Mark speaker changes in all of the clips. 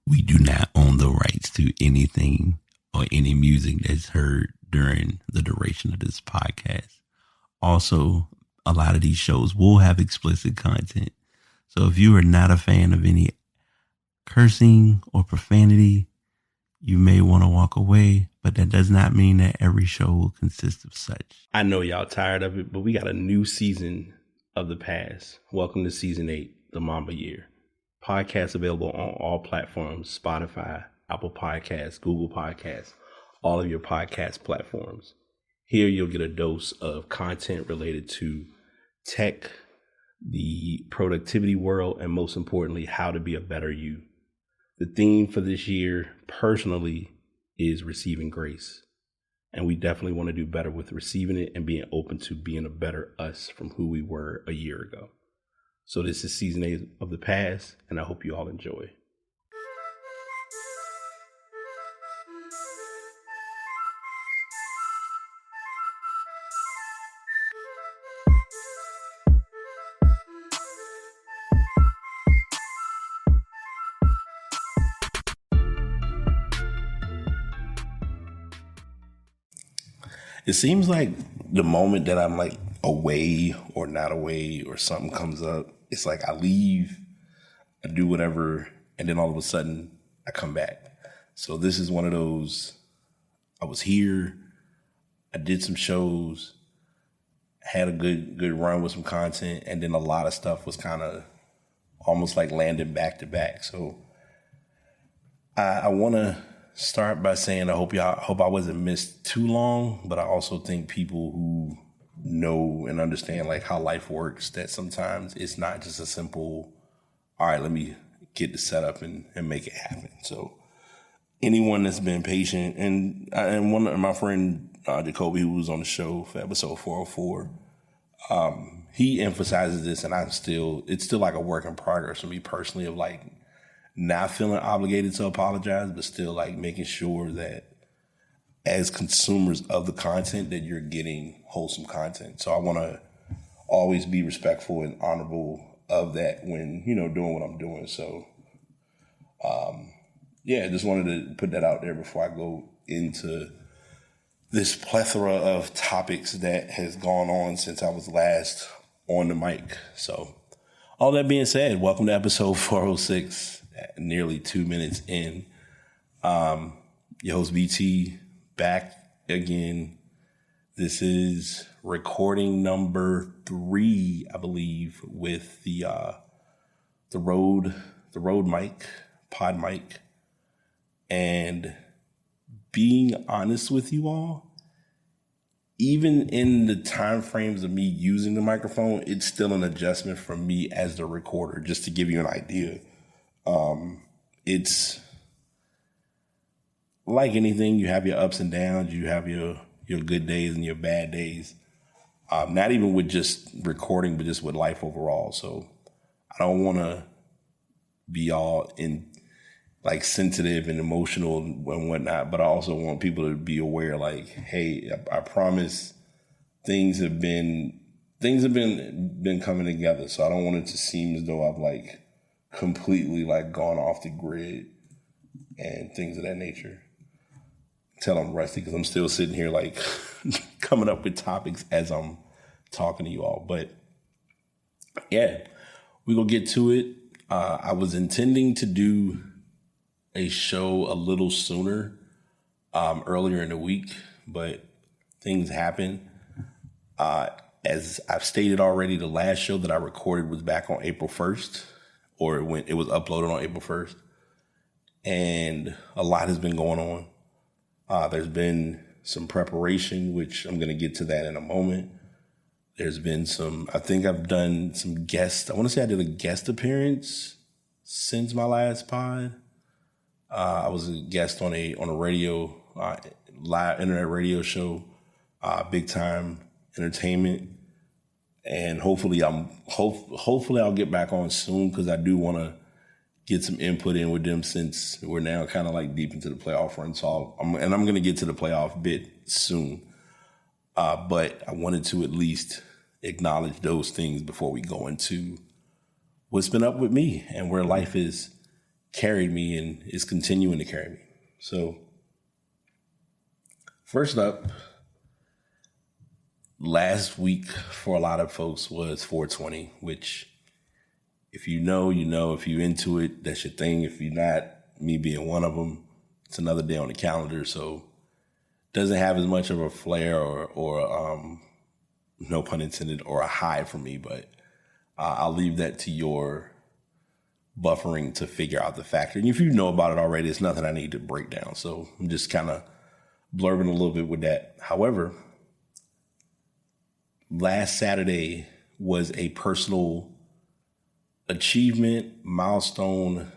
Speaker 1: We do not own the rights to anything or any music that's heard during the duration of this podcast. Also, a lot of these shows will have explicit content. So if you are not a fan of any cursing or profanity, you may want to walk away, but that does not mean that every show will consist of such. I know y'all tired of it, but we got a new season of The Past. Welcome to season 8, the Mamba Year. Podcast available on all platforms: Spotify, Apple Podcasts, Google Podcasts, all of your podcast platforms. Here you'll get a dose of content related to tech, the productivity world, and most importantly, how to be a better you. The theme for this year, personally, is receiving grace. And we definitely want to do better with receiving it and being open to being a better us from who we were a year ago. So this is season 8 of The Past, and I hope you all enjoy. It seems like the moment that I'm like away or not away or something comes up, it's like I leave, I do whatever, and then all of a sudden I come back. So this is one of those, I was here, I did some shows, had a good run with some content, and then a lot of stuff was kind of almost like landing back to back. So I want to start by saying I hope I wasn't missed too long, but I also think people who know and understand like how life works, that sometimes it's not just a simple, all right, let me get the setup and make it happen. So anyone that's been patient, and one of my friend Jacoby, who was on the show for episode 404, he emphasizes this, and it's still like a work in progress for me personally, of like not feeling obligated to apologize, but still like making sure that as consumers of the content that you're getting wholesome content. So I want to always be respectful and honorable of that when, doing what I'm doing. So, just wanted to put that out there before I go into this plethora of topics that has gone on since I was last on the mic. So all that being said, welcome to episode 406, nearly 2 minutes in. Your host BT, back again. This is recording number 3, I believe, with the Rode mic, pod mic. And being honest with you all, even in the time frames of me using the microphone, it's still an adjustment for me as the recorder, just to give you an idea. It's like anything, you have your ups and downs, you have your good days and your bad days. Not even with just recording, but just with life overall. So I don't want to be all in like sensitive and emotional and whatnot, but I also want people to be aware, like, hey, I promise things have been coming together. So I don't want it to seem as though I've like completely like gone off the grid and things of that nature. Tell I'm rusty because I'm still sitting here like coming up with topics as I'm talking to you all. But yeah, we're going to get to it. I was intending to do a show a little sooner, earlier in the week, but things happen. As I've stated already, the last show that I recorded was back on April 1st, or it was uploaded on April 1st. And a lot has been going on. There's been some preparation, which I'm going to get to that in a moment. There's been I think I've done some guests. I want to say I did a guest appearance since my last pod. I was a guest on a radio, live internet radio show, Big Time Entertainment. And hopefully I'll get back on soon, because I do want to get some input in with them, since we're now kind of like deep into the playoff run. So I'm going to get to the playoff bit soon. But I wanted to at least acknowledge those things before we go into what's been up with me and where life is carried me and is continuing to carry me. So first up, last week for a lot of folks was 420, which if you know, you know. If you're into it, that's your thing. If you're not, me being one of them, it's another day on the calendar. So it doesn't have as much of a flair or no pun intended, or a high for me. But I'll leave that to your buffering to figure out the factor. And if you know about it already, it's nothing I need to break down. So I'm just kind of blurbing a little bit with that. However, last Saturday was a personal achievement, milestone,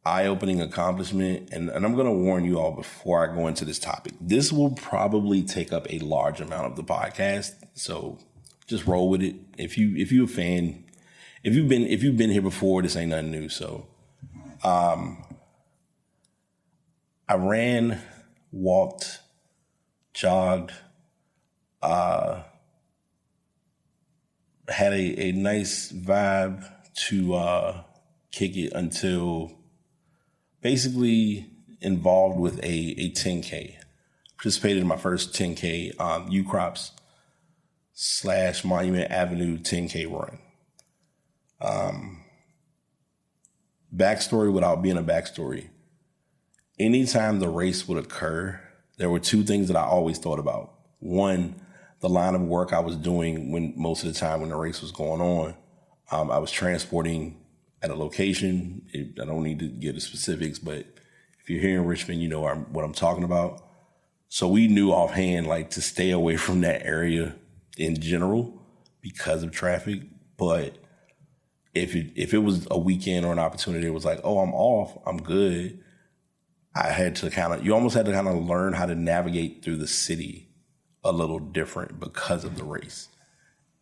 Speaker 1: eye-opening accomplishment. And I'm going to warn you all before I go into this topic. This will probably take up a large amount of the podcast. So just roll with it. If you're a fan, if you've been here before, this ain't nothing new. So I ran, walked, jogged, had a nice vibe to kick it until basically involved with a 10K. Participated in my first 10K U-Crops / Monument Avenue 10K run. Backstory without being a backstory. Anytime the race would occur, there were two things that I always thought about. One, the line of work I was doing when most of the time when the race was going on. I was transporting at a location. I don't need to get the specifics, but if you're here in Richmond, you know what I'm talking about. So we knew offhand, like, to stay away from that area in general because of traffic. But if it was a weekend or an opportunity, it was like, oh, I'm off, I'm good. You almost had to kind of learn how to navigate through the city a little different because of the race.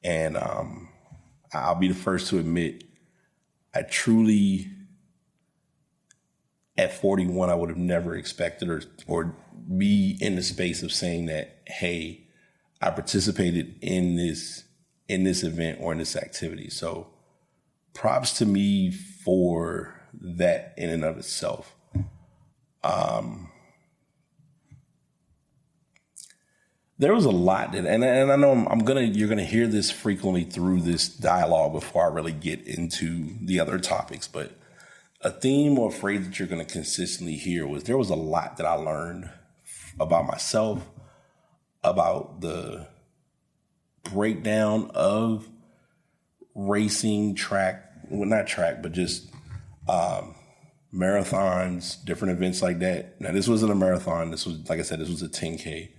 Speaker 1: And I'll be the first to admit, I truly, at 41, I would have never expected or be in the space of saying that, hey, I participated in this event or in this activity. So props to me for that in and of itself. There was a lot that, and I know you're gonna hear this frequently through this dialogue before I really get into the other topics, but a theme or a phrase that you're gonna consistently hear was there was a lot that I learned about myself, about the breakdown of racing, not track, but just marathons, different events like that. Now, this wasn't a marathon. This was, like I said, this was a 10K.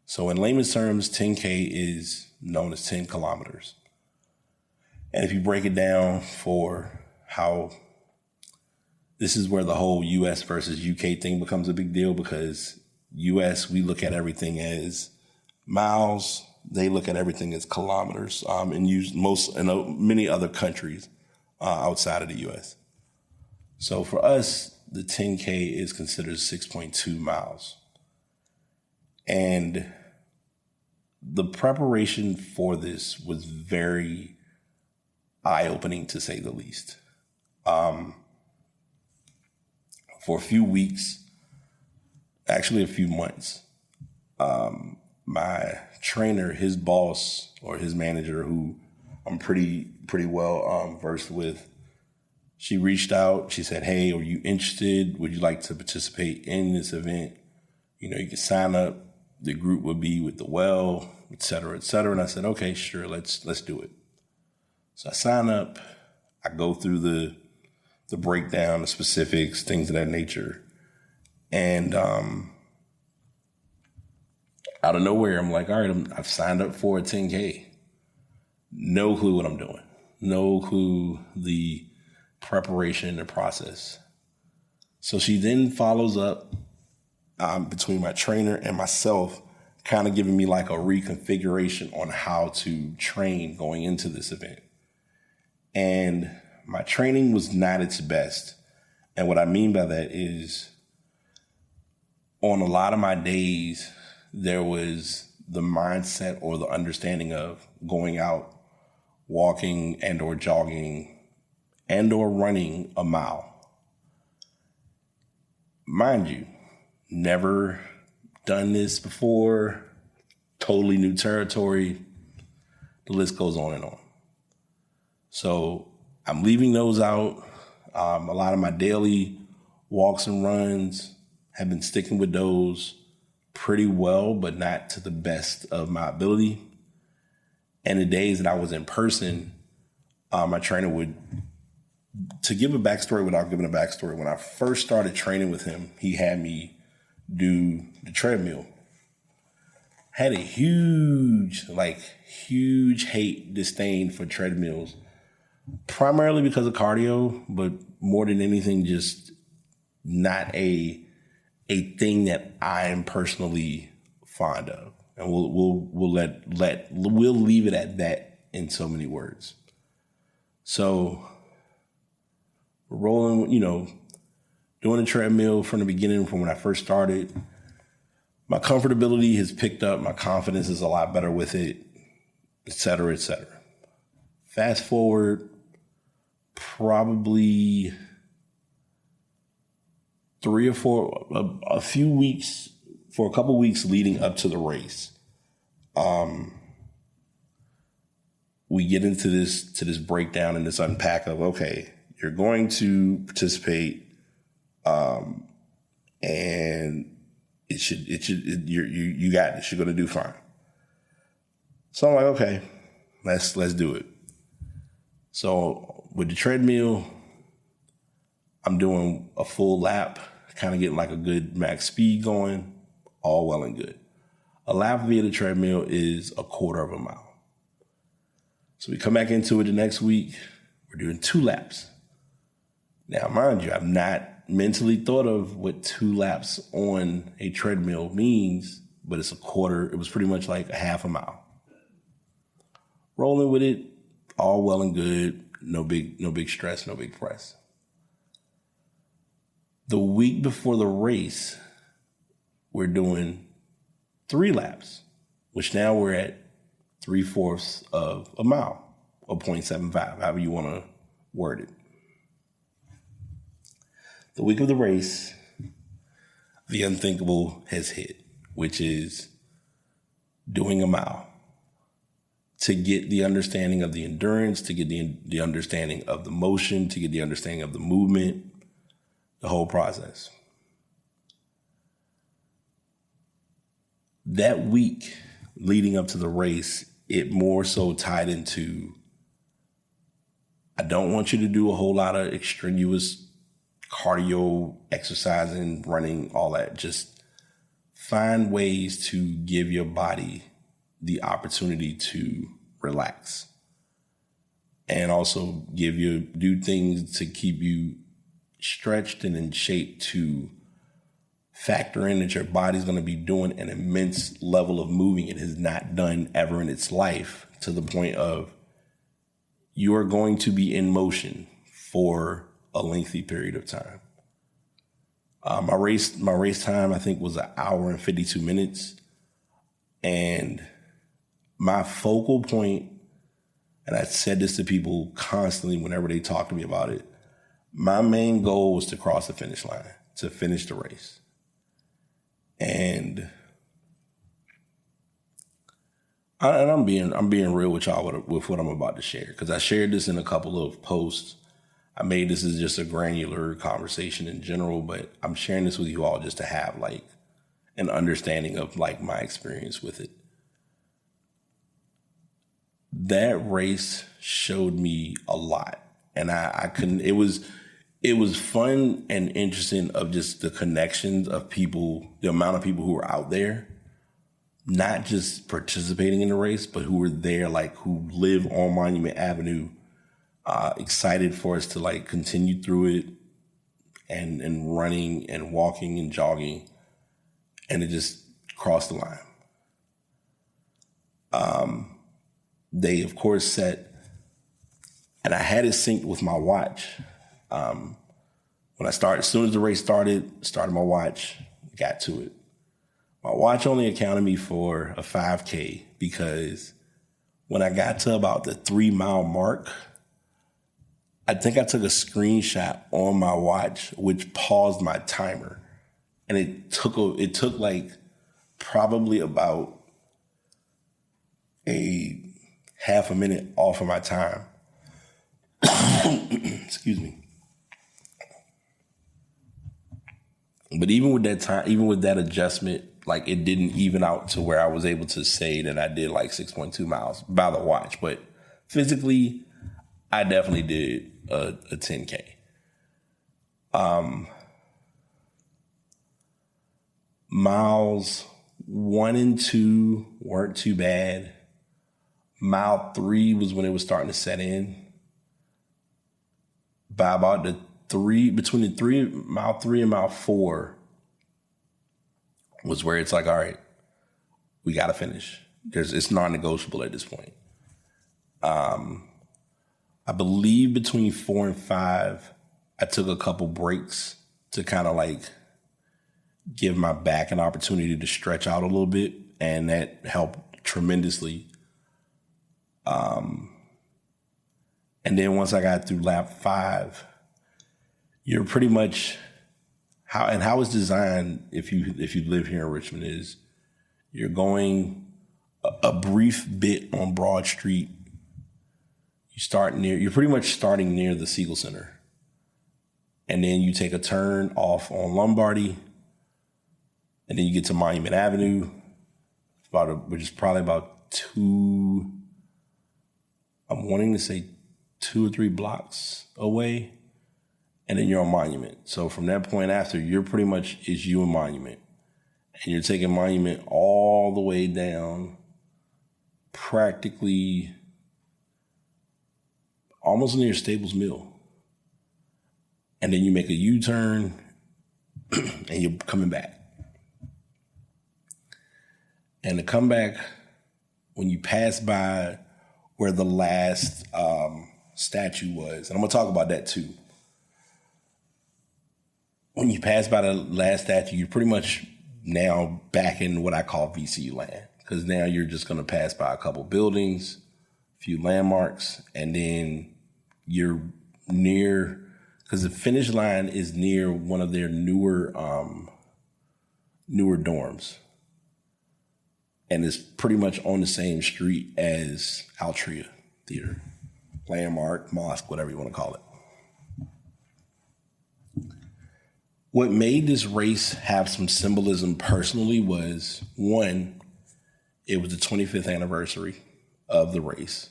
Speaker 1: So in layman's terms, 10K is known as 10 kilometers. And if you break it down for how this is where the whole US versus UK thing becomes a big deal, because US, we look at everything as miles. They look at everything as kilometers, and use many other countries outside of the US. So for us, the 10K is considered 6.2 miles. And the preparation for this was very eye-opening, to say the least. For a few weeks, actually a few months, my trainer, his boss or his manager, who I'm pretty well versed with, she reached out. She said, hey, are you interested? Would you like to participate in this event? You know, you can sign up. The group would be with the well, et cetera, et cetera. And I said, okay, sure, let's do it. So I sign up. I go through the breakdown, the specifics, things of that nature. And out of nowhere, I'm like, all right, I've signed up for a 10K. No clue what I'm doing. No clue the preparation and the process. So she then follows up between my trainer and myself, kind of giving me like a reconfiguration on how to train going into this event. And my training was not its best. And what I mean by that is, on a lot of my days, there was the mindset or the understanding of going out, walking and or jogging and or running a mile. Mind you, never done this before, totally new territory. The list goes on and on. So I'm leaving those out. A lot of my daily walks and runs have been sticking with those pretty well, but not to the best of my ability. And the days that I was in person, my trainer would, to give a backstory without giving a backstory, when I first started training with him, he had me do the treadmill. Had a huge hate, disdain for treadmills, primarily because of cardio, but more than anything, just not a thing that I am personally fond of. And we'll leave it at that in so many words. So rolling, doing a treadmill from the beginning, from when I first started, my comfortability has picked up. My confidence is a lot better with it, et cetera, et cetera. Fast forward probably a few weeks, for a couple weeks leading up to the race. We get into this breakdown and this unpack of, okay, you're going to participate, and you got this. You're going to do fine. So I'm like, okay, let's do it. So with the treadmill, I'm doing a full lap, kind of getting like a good max speed going, all well and good. A lap via the treadmill is a quarter of a mile. So we come back into it the next week. We're doing 2 laps. Now, mind you, I've not mentally thought of what 2 laps on a treadmill means, but it's a quarter. It was pretty much like a half a mile. Rolling with it, all well and good. No big stress, no big press. The week before the race, we're doing 3 laps, which now we're at 3/4 of a mile, or 0.75, however you want to word it. The week of the race, the unthinkable has hit, which is doing a mile. To get the understanding of the endurance, to get the understanding of the motion, to get the understanding of the movement, the whole process. That week leading up to the race, it more so tied into, I don't want you to do a whole lot of extraneous cardio, exercising, running, all that. Just find ways to give your body the opportunity to relax, and also do things to keep you stretched and in shape, to factor in that your body's going to be doing an immense level of moving it has not done ever in its life, to the point of you are going to be in motion for a lengthy period of time. My race time, I think, was 1 hour and 52 minutes. And my focal point, and I said this to people constantly whenever they talk to me about it, my main goal was to cross the finish line, to finish the race. And I'm being real with y'all with what I'm about to share, because I shared this in a couple of posts. I made this as just a granular conversation in general, but I'm sharing this with you all just to have like an understanding of like my experience with it. That race showed me a lot, and I couldn't. It was fun and interesting of just the connections of people, the amount of people who were out there, not just participating in the race, but who were there, like who live on Monument Avenue, excited for us to like continue through it, and running and walking and jogging, and it just crossed the line. They of course set, and I had it synced with my watch. When as soon as the race started my watch, got to it. My watch only accounted me for a 5K, because when I got to about the 3 mile mark, I think I took a screenshot on my watch, which paused my timer. And it took like probably about a half a minute off of my time. Excuse me. But even with that time, even with that adjustment, like it didn't even out to where I was able to say that I did like 6.2 miles by the watch. But physically, I definitely did a 10K. Miles 1 and 2 weren't too bad. Mile 3 was when it was starting to set in. By about mile 3 and mile 4 was where it's like, all right, we got to finish. It's non-negotiable at this point. I believe between 4 and 5, I took a couple breaks to kind of like give my back an opportunity to stretch out a little bit, and that helped tremendously. And then once I got through lap 5, you're pretty much how it's designed. If you live here in Richmond, is you're going a brief bit on Broad Street. You're pretty much starting near the Siegel Center, and then you take a turn off on Lombardy, and then you get to Monument Avenue, which is probably about 2 or 3 blocks away, and then you're on Monument. So from that point after, you're pretty much is you and Monument, and you're taking Monument all the way down, practically almost near Staples Mill, and then you make a U-turn, and you're coming back. And to come back, when you pass by where the last statue was, and I'm going to talk about that too. When you pass by the last statue, you're pretty much now back in what I call VCU land, because now you're just going to pass by a couple buildings, a few landmarks, and then you're near, because the finish line is near one of their newer dorms. And it's pretty much on the same street as Altria Theater, landmark, mosque, whatever you want to call it. What made this race have some symbolism personally was, one, it was the 25th anniversary of the race.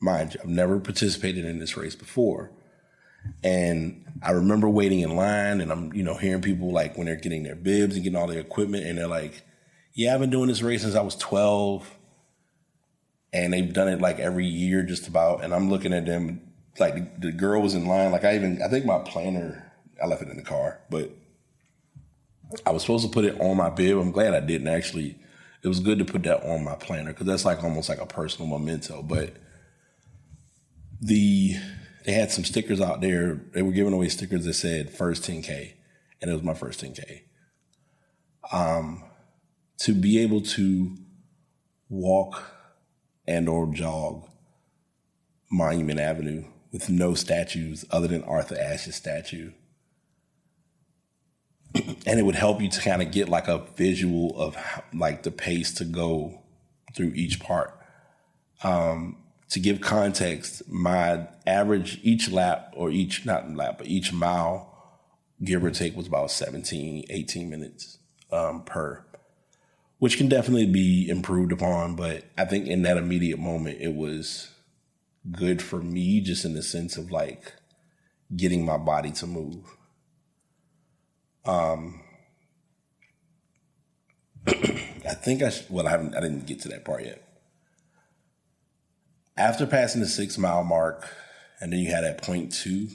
Speaker 1: Mind you, I've never participated in this race before. And I remember waiting in line, and I'm, hearing people like when they're getting their bibs and getting all their equipment, and they're like, yeah, I've been doing this race since I was 12. And they've done it like every year just about. And I'm looking at them, like the girl was in line. Like I think my planner, I left it in the car, but I was supposed to put it on my bib. I'm glad I didn't actually. It was good to put that on my planner, because that's like almost like a personal memento. But they had some stickers out there. They were giving away stickers that said first 10K, and it was my first 10K. To be able to walk and or jog Monument Avenue with no statues other than Arthur Ashe's statue. And it would help you to kind of get like a visual of like the pace to go through each part. To give context, my average each mile, give or take, was about 17, 18 minutes per, which can definitely be improved upon. But I think in that immediate moment, it was good for me, just in the sense of like getting my body to move. I think I didn't get to that part yet. After passing the 6 mile mark, and then you had at point 2,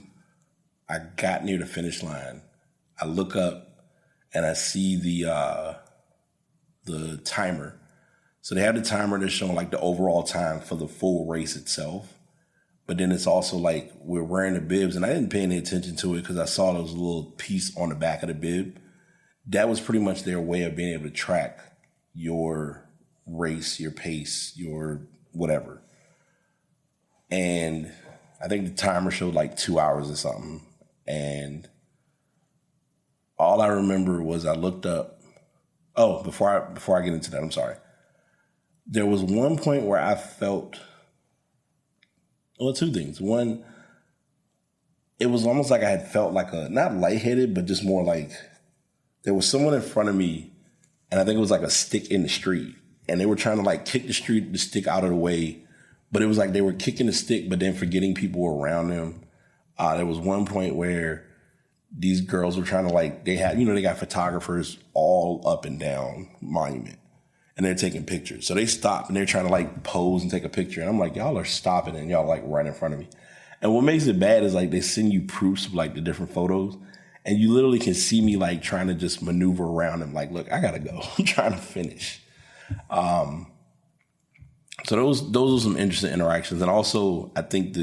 Speaker 1: I got near the finish line. I look up and I see the timer. So they have the timer that's showing like the overall time for the full race itself. But then it's also like we're wearing the bibs, and I didn't pay any attention to it because I saw there was a little piece on the back of the bib. That was pretty much their way of being able to track your race, your pace, your whatever. And I think the timer showed like 2 hours or something. And all I remember was I looked up. Oh, before I get into that, I'm sorry. There was one point where I felt, well, two things. One, it was almost like I had felt like not lightheaded, but just more like there was someone in front of me, and I think it was like a stick in the street, and they were trying to like kick the stick out of the way, but it was like they were kicking the stick, but then forgetting people were around them. There was one point where these girls were trying to like, they got photographers all up and down Monument, and they're taking pictures. So they stopped and they're trying to like pose and take a picture. And I'm like, y'all are stopping and y'all like right in front of me. And what makes it bad is like they send you proofs of like the different photos, and you literally can see me like trying to just maneuver around them. Like, look, I gotta go. I'm trying to finish. So those were some interesting interactions. And also I think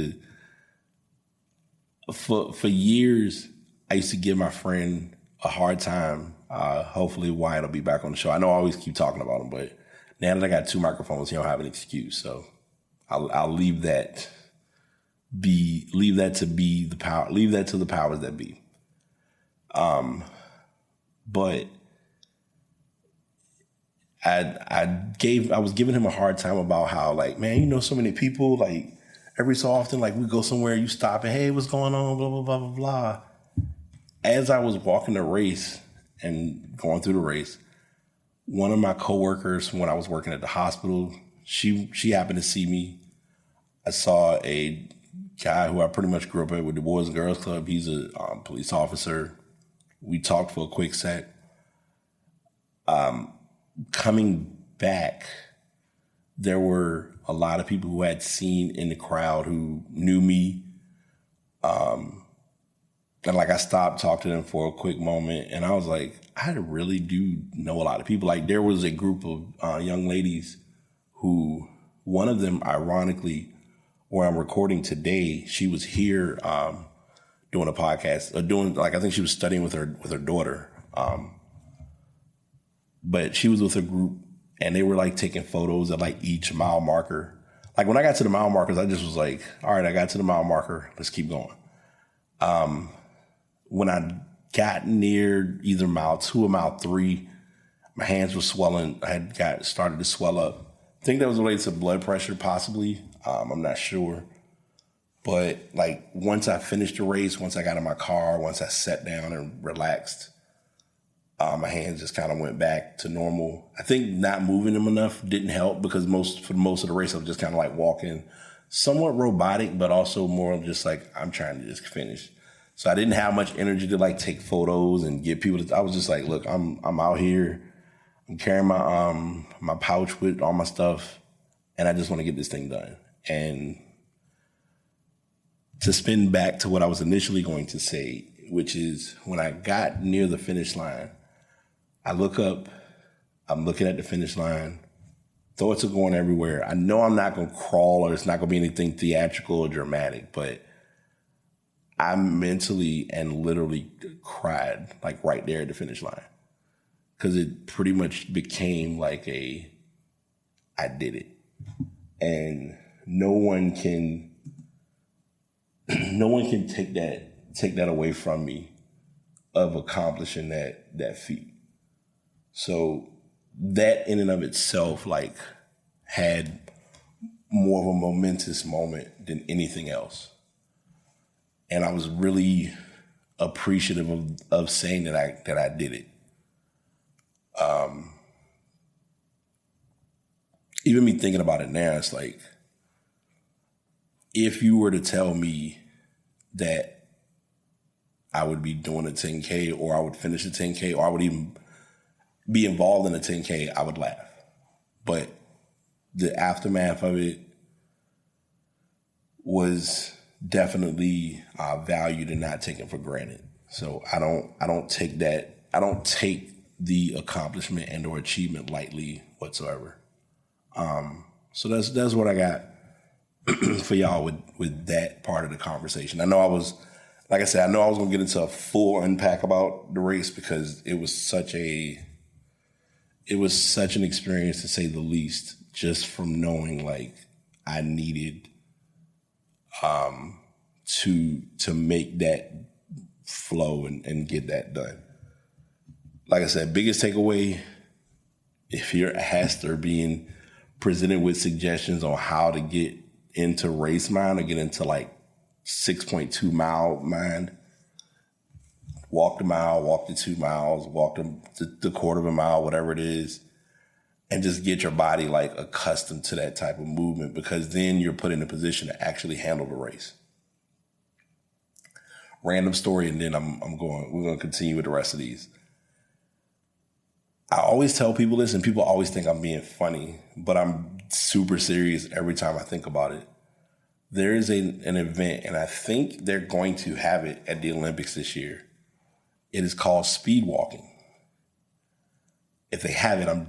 Speaker 1: for years, I used to give my friend a hard time. Hopefully Wyatt will be back on the show. I know I always keep talking about him, but now that I got 2 microphones, he don't have an excuse. So I'll leave that to the powers that be. But I was giving him a hard time about how, like, man, you know, so many people, like every so often, like we go somewhere, you stop and, hey, what's going on? Blah, blah, blah, blah, blah. As I was walking the race and going through the race, one of my coworkers, when I was working at the hospital, she happened to see me. I saw a guy who I pretty much grew up with the Boys and Girls Club. He's a police officer. We talked for a quick sec. Coming back, there were a lot of people who had seen in the crowd who knew me. And like I stopped, talked to them for a quick moment, and I was like, I really do know a lot of people. Like there was a group of young ladies who, one of them, ironically, where I'm recording today, she was here doing a podcast, I think she was studying with her daughter. But she was with a group, and they were like taking photos at like each mile marker. Like when I got to the mile markers, I just was like, all right, I got to the mile marker. Let's keep going. When I got near either mile 2 or mile 3, my hands were swelling. I had started to swell up. I think that was related to blood pressure, possibly. I'm not sure. But like once I finished the race, once I got in my car, once I sat down and relaxed, my hands just kind of went back to normal. I think not moving them enough didn't help because for most of the race, I was just kind of like walking, somewhat robotic, but also more of just like, I'm trying to just finish. So I didn't have much energy to like take photos and get people I was just like, look, I'm out here. I'm carrying my pouch with all my stuff, and I just want to get this thing done. And to spin back to what I was initially going to say, which is when I got near the finish line, I look up, I'm looking at the finish line, thoughts are going everywhere. I know I'm not going to crawl or it's not going to be anything theatrical or dramatic, but I mentally and literally cried like right there at the finish line because it pretty much became like I did it. And no one can take that away from me of accomplishing that feat. So that in and of itself like had more of a momentous moment than anything else. And I was really appreciative of saying that I did it. Even me thinking about it now, it's like, if you were to tell me that I would be doing a 10K or I would finish a 10K or I would even be involved in a 10K, I would laugh. But the aftermath of it was definitely valued and not taken for granted. So I don't take the accomplishment and or achievement lightly whatsoever. So that's what I got for y'all with that part of the conversation. I know I was going to get into a full unpack about the race because it was such an experience, to say the least, just from knowing like I needed to make that flow and get that done. Like I said, biggest takeaway, if you're asked or being presented with suggestions on how to get into race mind or get into like 6.2 mile mind, walk the mile, walk the 2 miles, walk the quarter of a mile, whatever it is, and just get your body like accustomed to that type of movement, because then you're put in a position to actually handle the race. Random story, and then we're going to continue with the rest of these. I always tell people this, and people always think I'm being funny, but I'm super serious every time I think about it. There is an event, and I think they're going to have it at the Olympics this year. It is called speed walking. If they have it, I'm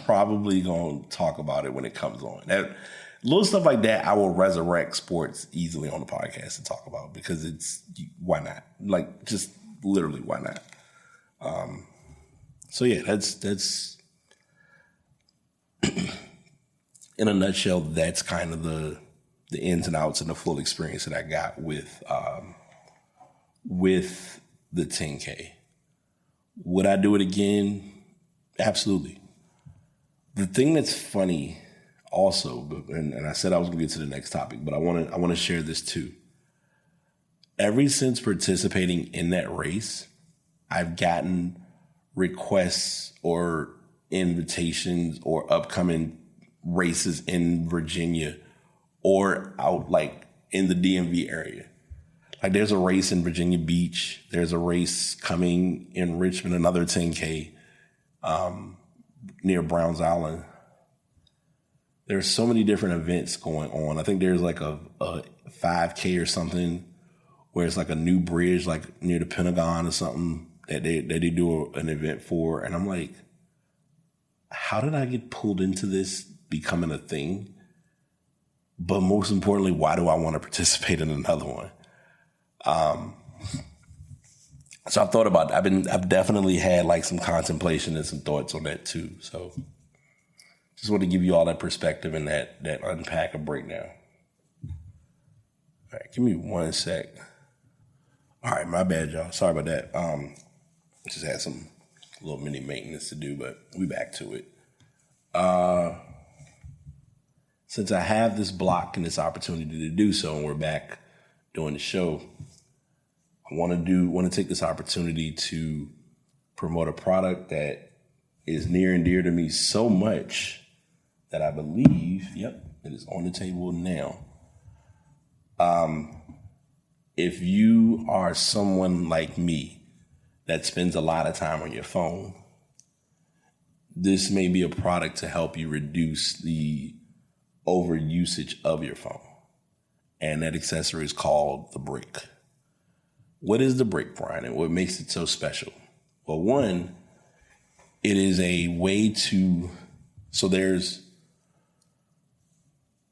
Speaker 1: probably going to talk about it when it comes on. That little stuff like that, I will resurrect sports easily on the podcast to talk about, because why not? Like, just literally, why not? So yeah, that's in a nutshell, that's kind of the ins and outs and the full experience that I got with the 10K. Would I do it again? Absolutely. The thing that's funny also, and I said I was going to get to the next topic, but I want to share this too. Ever since participating in that race, I've gotten requests or invitations or upcoming races in Virginia or out like in the DMV area. Like, there's a race in Virginia Beach. There's a race coming in Richmond, another 10K near Browns Island. There's so many different events going on. I think there's like a 5K or something where it's like a new bridge, like near the Pentagon or something that they do an event for. And I'm like, how did I get pulled into this becoming a thing? But most importantly, why do I want to participate in another one? So I've thought about it. I've definitely had like some contemplation and some thoughts on that too. So just want to give you all that perspective and that unpack and breakdown. All right, give me 1 sec. All right, my bad, y'all. Sorry about that. Just had some little mini maintenance to do, but we back to it. Since I have this block and this opportunity to do so, and we're back doing the show, I want to take this opportunity to promote a product that is near and dear to me so much that I believe, it is on the table now. If you are someone like me that spends a lot of time on your phone, this may be a product to help you reduce the over usage of your phone. And that accessory is called the Brick. What is the Brick, Bryan, and what makes it so special? Well, one, it is a way to, so there's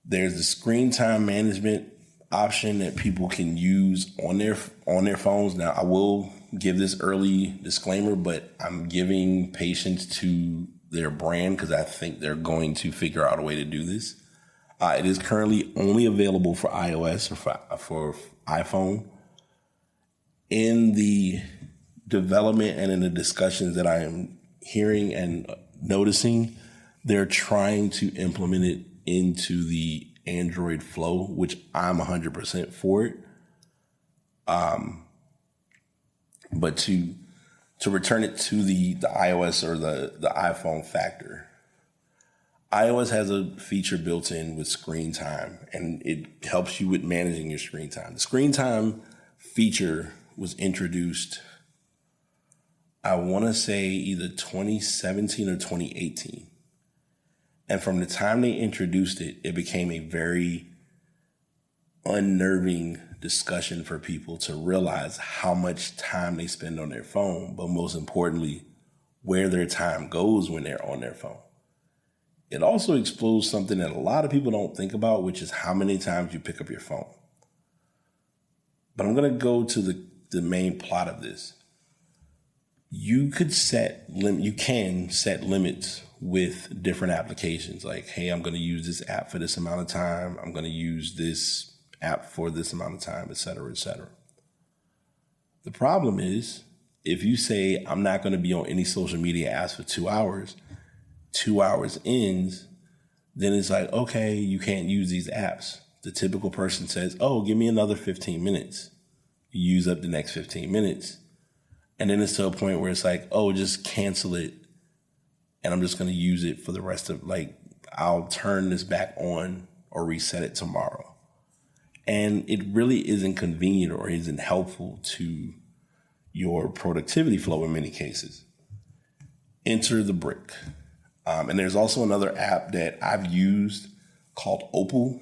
Speaker 1: the screen time management option that people can use on their phones. Now, I will give this early disclaimer, but I'm giving patience to their brand because I think they're going to figure out a way to do this. It is currently only available for iOS or for iPhone. In the development and in the discussions that I am hearing and noticing, they're trying to implement it into the Android flow, which I'm 100% for it. But to return it to the iOS or the iPhone factor, iOS has a feature built in with screen time, and it helps you with managing your screen time. The screen time feature was introduced, I want to say either 2017 or 2018. And from the time they introduced it, it became a very unnerving discussion for people to realize how much time they spend on their phone, but most importantly, where their time goes when they're on their phone. It also exposed something that a lot of people don't think about, which is how many times you pick up your phone. But I'm going to go to the main plot of this. You can set limits with different applications. Like, hey, I'm going to use this app for this amount of time. I'm going to use this app for this amount of time, et cetera, et cetera. The problem is, if you say, I'm not going to be on any social media apps for 2 hours ends, then it's like, okay, you can't use these apps. The typical person says, oh, give me another 15 minutes. You use up the next 15 minutes. And then it's to a point where it's like, oh, just cancel it. And I'm just going to use it for the rest of, I'll turn this back on or reset it tomorrow. And it really isn't convenient or isn't helpful to your productivity flow in many cases. Enter the brick. And there's also another app that I've used called Opal.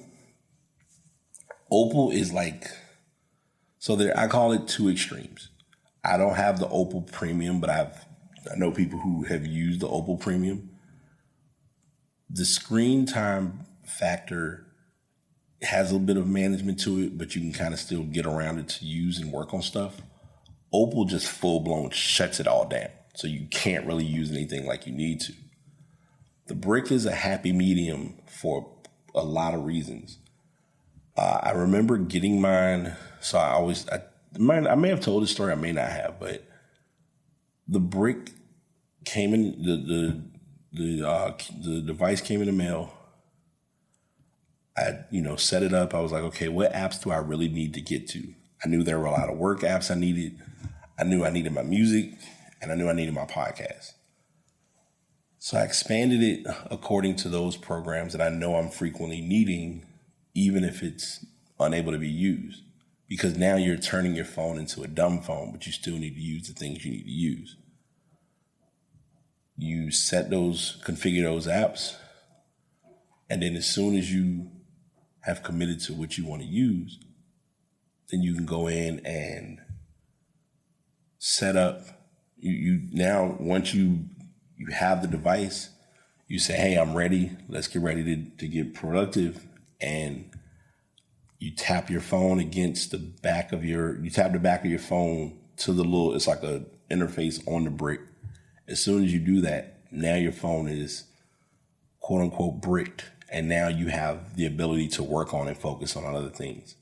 Speaker 1: Opal is I call it two extremes. I don't have the Opal Premium, but I know people who have used the Opal Premium. The screen time factor has a little bit of management to it, but you can kind of still get around it to use and work on stuff. Opal just full-blown shuts it all down, so you can't really use anything like you need to. The brick is a happy medium for a lot of reasons. I remember getting mine, so I may have told this story, I may not have, but the brick came in, the device came in the mail. I, set it up. I was like, okay, what apps do I really need to get to? I knew there were a lot of work apps I needed. I knew I needed my music, and I knew I needed my podcast. So I expanded it according to those programs that I know I'm frequently needing, even if it's unable to be used. Because now you're turning your phone into a dumb phone, but you still need to use the things you need to use. You configure those apps, and then as soon as you have committed to what you want to use, then you can go in and set up. Now, once you have the device, you say, hey, I'm ready. Let's get ready to get productive. And you tap your phone against the back of your phone to the little, it's like a interface on the brick. As soon as you do that, now your phone is quote unquote bricked. And now you have the ability to work on and focus on other things.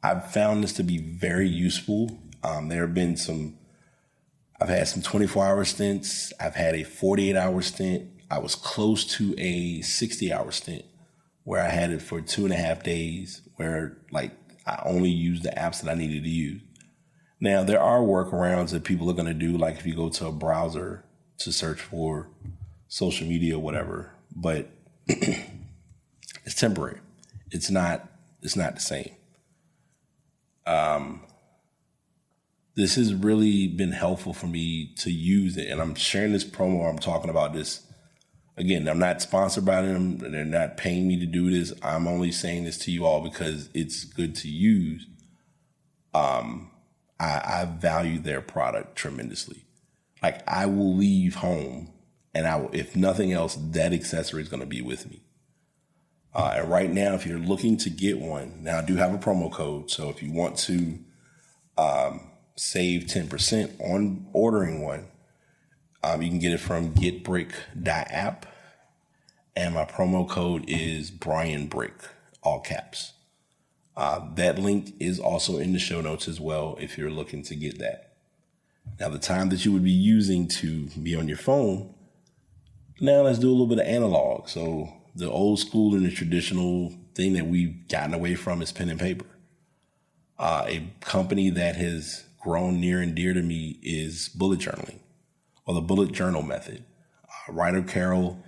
Speaker 1: I've found this to be very useful. There have been I've had some 24-hour stints. I've had a 48-hour stint. I was close to a 60-hour stint where I had it for 2.5 days, where I only used the apps that I needed to use. Now, there are workarounds that people are going to do, like if you go to a browser to search for social media or whatever, but it's temporary. It's not the same. This has really been helpful for me to use it. And I'm sharing this promo. I'm talking about this. Again, I'm not sponsored by them. They're not paying me to do this. I'm only saying this to you all because it's good to use. I value their product tremendously. I will leave home and if nothing else, that accessory is going to be with me. And right now, if you're looking to get one, now I do have a promo code. So if you want to save 10% on ordering one, you can get it from getbrick.app. And my promo code is Bryan Brick, all caps. That link is also in the show notes as well if you're looking to get that. Now, the time that you would be using to be on your phone, now let's do a little bit of analog. So the old school and the traditional thing that we've gotten away from is pen and paper. A company that has grown near and dear to me is bullet journaling, or the bullet journal method. Ryder Carroll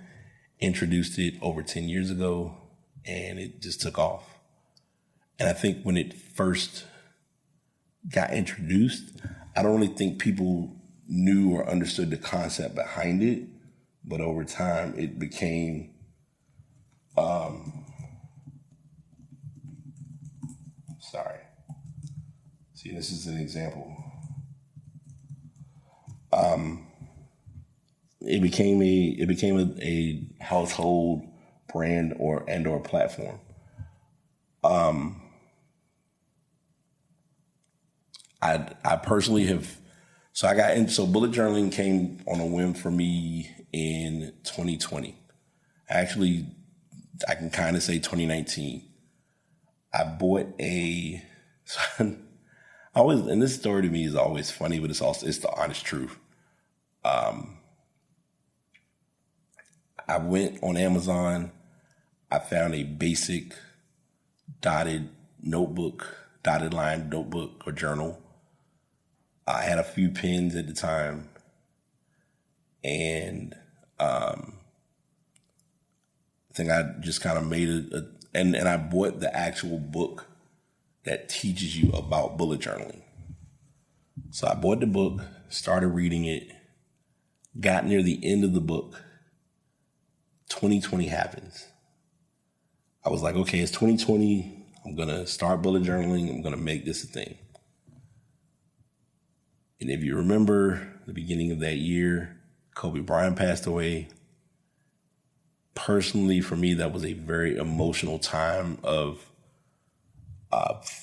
Speaker 1: introduced it over 10 years ago, and it just took off. And I think when it first got introduced, I don't really think people knew or understood the concept behind it. But over time, it became, See, this is an example. It became a household brand or platform. I personally have, so bullet journaling came on a whim for me in 2020. Actually, I can kind of say 2019. I bought a, I always, and this story to me is always funny, but it's the honest truth. I went on Amazon. I found a basic dotted line notebook or journal. I had a few pens at the time, and I think I just kind of made and I bought the actual book that teaches you about bullet journaling. So I bought the book, started reading it, got near the end of the book. 2020 happens. I was like, okay, it's 2020. I'm going to start bullet journaling. I'm going to make this a thing. And if you remember the beginning of that year, Bryan passed away. Personally, for me, that was a very emotional time of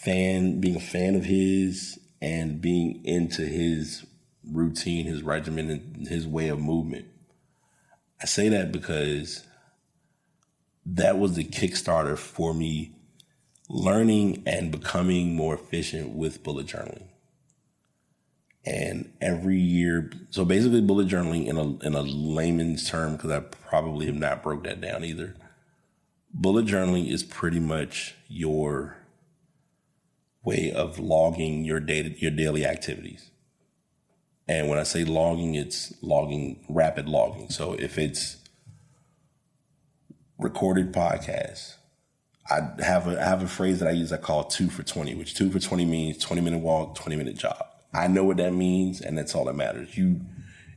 Speaker 1: being a fan of his and being into his routine, his regimen, and his way of movement. I say that because that was the Kickstarter for me learning and becoming more efficient with bullet journaling. And every year, so basically bullet journaling in a layman's term, because I probably have not broke that down either. Bullet journaling is pretty much your way of logging your daily activities. And when I say logging, it's rapid logging. So if it's recorded podcasts, I have a phrase that I use I call 2 for 20, which 2 for 20 means 20-minute walk, 20-minute jog. I know what that means, and that's all that matters. You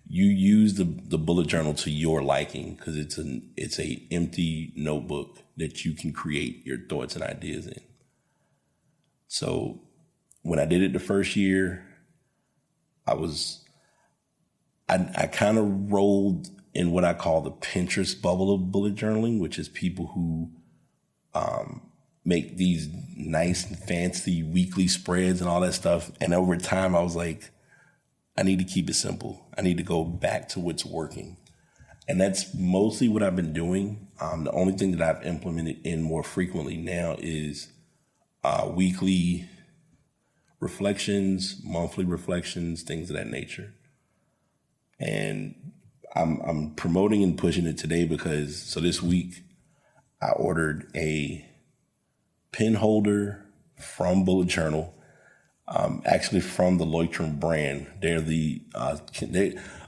Speaker 1: use the bullet journal to your liking because it's a empty notebook that you can create your thoughts and ideas in. So when I did it the first year, I kind of rolled in what I call the Pinterest bubble of bullet journaling, which is people who make these nice fancy weekly spreads and all that stuff. And over time, I was like, I need to keep it simple. I need to go back to what's working. And that's mostly what I've been doing. The only thing that I've implemented in more frequently now is weekly reflections, monthly reflections, things of that nature. And I'm promoting and pushing it today because, so this week I ordered a pen holder from Bullet Journal, actually from the Leutram brand. They're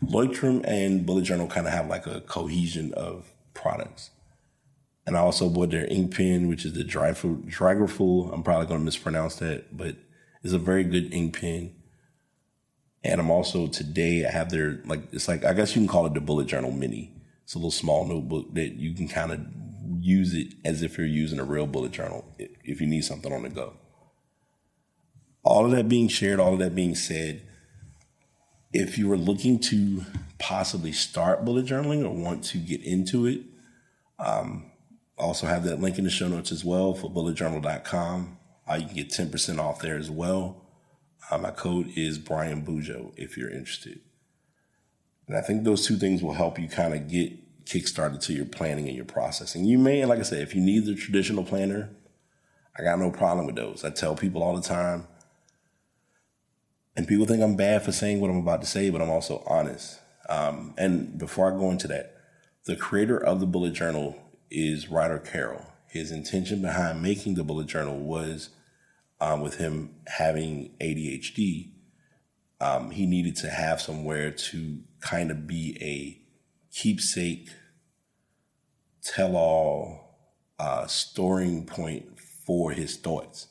Speaker 1: Leutram and Bullet Journal kind of have like a cohesion of products. And I also bought their ink pen, which is the Dragraful. I'm probably going to mispronounce that, but it's a very good ink pen. And I'm also today, I have their, I guess you can call it the Bullet Journal Mini. It's a little small notebook that you can kind of use it as if you're using a real bullet journal if you need something on the go. All of that being shared, all of that being said, if you are looking to possibly start bullet journaling or want to get into it, I also have that link in the show notes as well for bulletjournal.com. You can get 10% off there as well. My code is Bryan Bujo if you're interested. And I think those two things will help you kind of get kickstarted to your planning and your processing. You may, like I said, if you need the traditional planner, I got no problem with those. I tell people all the time, and people think I'm bad for saying what I'm about to say, but I'm also honest. And before I go into that, the creator of the bullet journal is Ryder Carroll. His intention behind making the bullet journal was with him having ADHD, he needed to have somewhere to kind of be a keepsake, tell-all, storing point for his thoughts.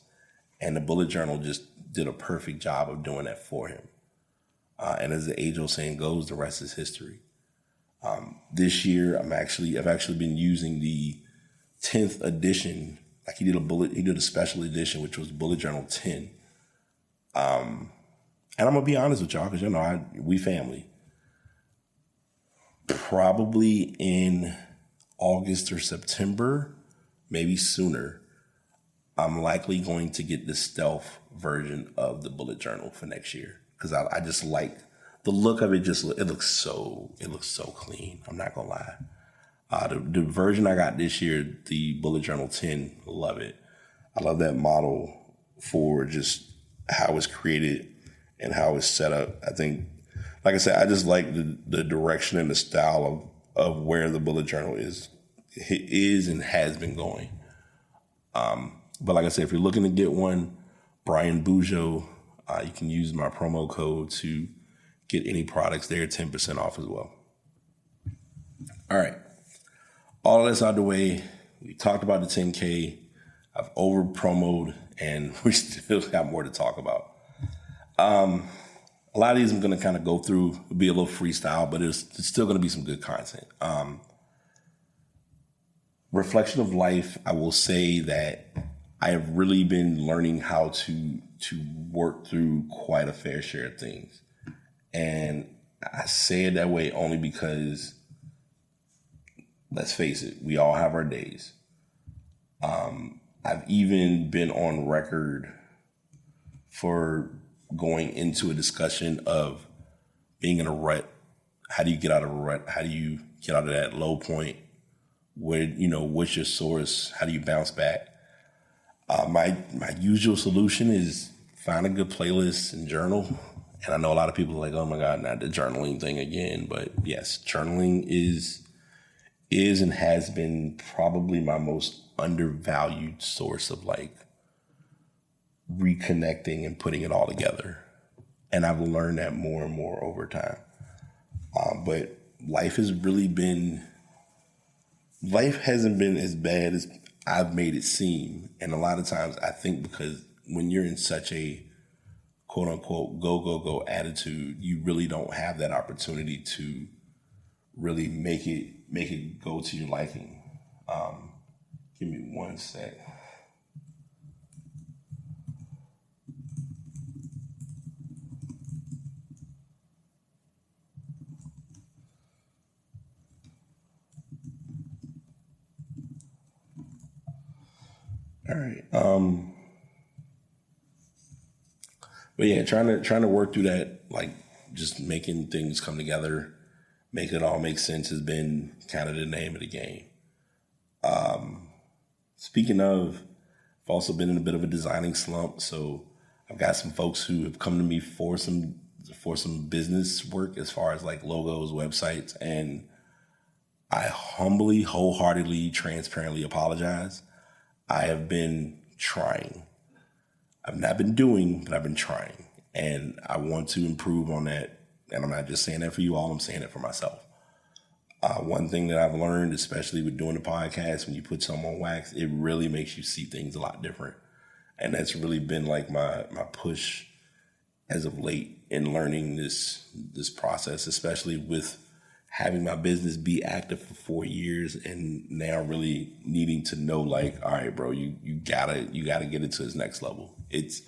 Speaker 1: And the bullet journal just did a perfect job of doing that for him. And as the age-old saying goes, the rest is history. This year, I've actually been using the 10th edition. Like he did a special edition, which was Bullet Journal 10. And I'm gonna be honest with y'all, because we family. Probably in August or September, maybe sooner, I'm likely going to get the stealth version of the bullet journal for next year because I just like the look of it. It looks so clean. I'm not gonna lie. The version I got this year, the Bullet Journal 10, love it. I love that model for just how it's created and how it's set up. I think, like I said, I just like the direction and the style of where the bullet journal is and has been going. But like I said, if you're looking to get one, Bryan Bujo, you can use my promo code to get any products there, 10% off as well. All right. All of this out of the way. We talked about the 10K. I've over promoted and we still got more to talk about. A lot of these I'm going to kind of go through, be a little freestyle, but it's still going to be some good content. Reflection of life, I will say that I have really been learning how to work through quite a fair share of things. And I say it that way only because, let's face it, we all have our days. I've even been on record for going into a discussion of being in a rut. How do you get out of a rut? How do you get out of that low point? What's your source? How do you bounce back? My usual solution is find a good playlist and journal. And I know a lot of people are like, oh my God, not the journaling thing again. But yes, journaling is and has been probably my most undervalued source of like reconnecting and putting it all together. And I've learned that more and more over time. But life hasn't been as bad as I've made it seem. And a lot of times I think because when you're in such a quote unquote go attitude, you really don't have that opportunity to really make it go to your liking. Give me one sec. All right. But yeah, trying to work through that, like just making things come together, make it all make sense has been kind of the name of the game. Speaking of, I've also been in a bit of a designing slump, so I've got some folks who have come to me for some business work as far as like logos, websites, and I humbly, wholeheartedly, transparently apologize. I have been trying. I've not been doing, but I've been trying. And I want to improve on that. And I'm not just saying that for you all, I'm saying it for myself. One thing that I've learned, especially with doing the podcast, when you put something on wax, it really makes you see things a lot different. And that's really been like my push as of late in learning this process, especially with having my business be active for 4 years and now really needing to know, like, all right, bro, you gotta get it to this next level. It's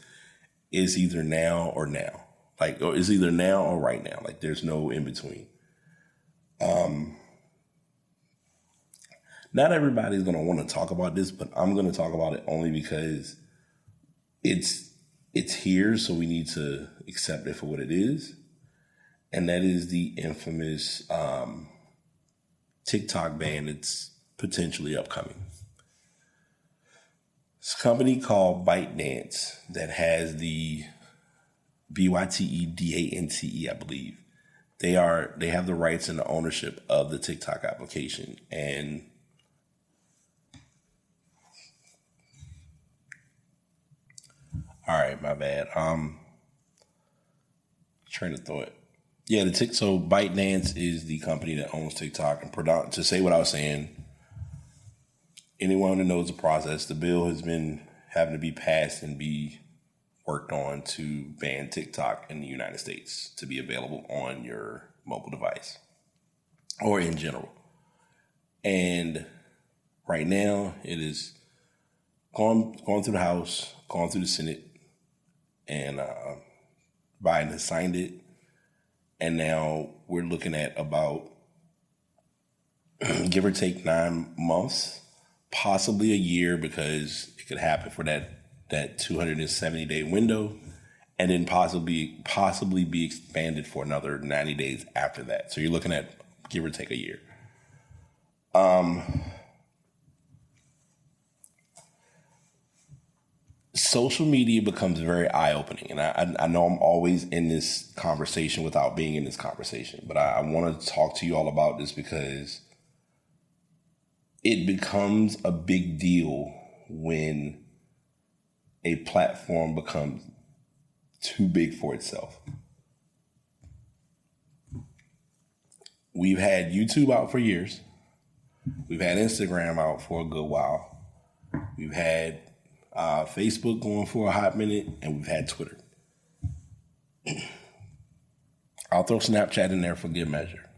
Speaker 1: either now or now. Like, or it's either now or right now. Like, there's no in between. Not everybody's gonna want to talk about this, but I'm gonna talk about it only because it's here, so we need to accept it for what it is. And that is the infamous TikTok ban that's potentially upcoming. It's a company called ByteDance that has the ByteDance, I believe. They have the rights and the ownership of the TikTok application. And all right, my bad. Train of thought. Yeah, so ByteDance is the company that owns TikTok. And to say what I was saying, anyone who knows the process, the bill has been having to be passed and be worked on to ban TikTok in the United States to be available on your mobile device or in general. And right now, it is going through the House, going through the Senate, and Biden has signed it. And now we're looking at about, give or take 9 months, possibly a year, because it could happen for that 270-day window, and then possibly be expanded for another 90 days after that. So you're looking at give or take a year. social media becomes very eye-opening. And I know I'm always in this conversation without being in this conversation, but I want to talk to you all about this because it becomes a big deal when a platform becomes too big for itself. We've had YouTube out for years. We've had Instagram out for a good while. We've had Facebook going for a hot minute, and we've had Twitter. I'll throw Snapchat in there for good measure.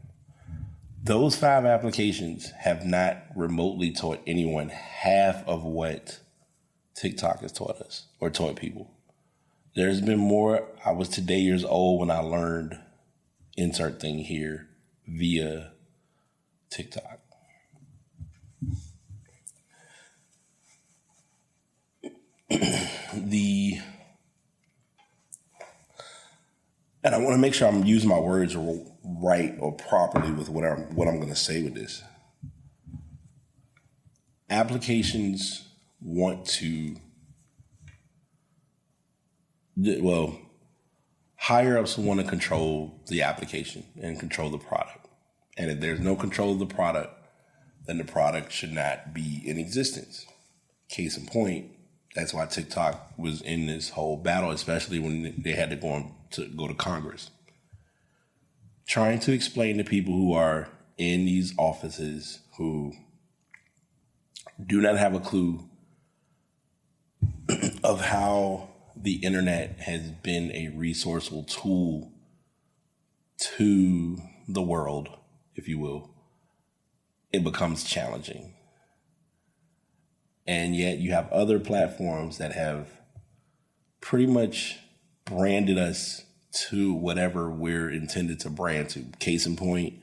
Speaker 1: Those 5 applications have not remotely taught anyone half of what TikTok has taught us or taught people. There's been more. I was today years old when I learned insert thing here via TikTok. And I want to make sure I'm using my words right or properly with what I'm going to say with this. Applications want to, higher ups want to control the application and control the product. And if there's no control of the product, then the product should not be in existence. Case in point, that's why TikTok was in this whole battle, especially when they had to go to Congress. Trying to explain to people who are in these offices who do not have a clue of how the internet has been a resourceful tool to the world, if you will, it becomes challenging. And yet you have other platforms that have pretty much branded us to whatever we're intended to brand to. Case in point,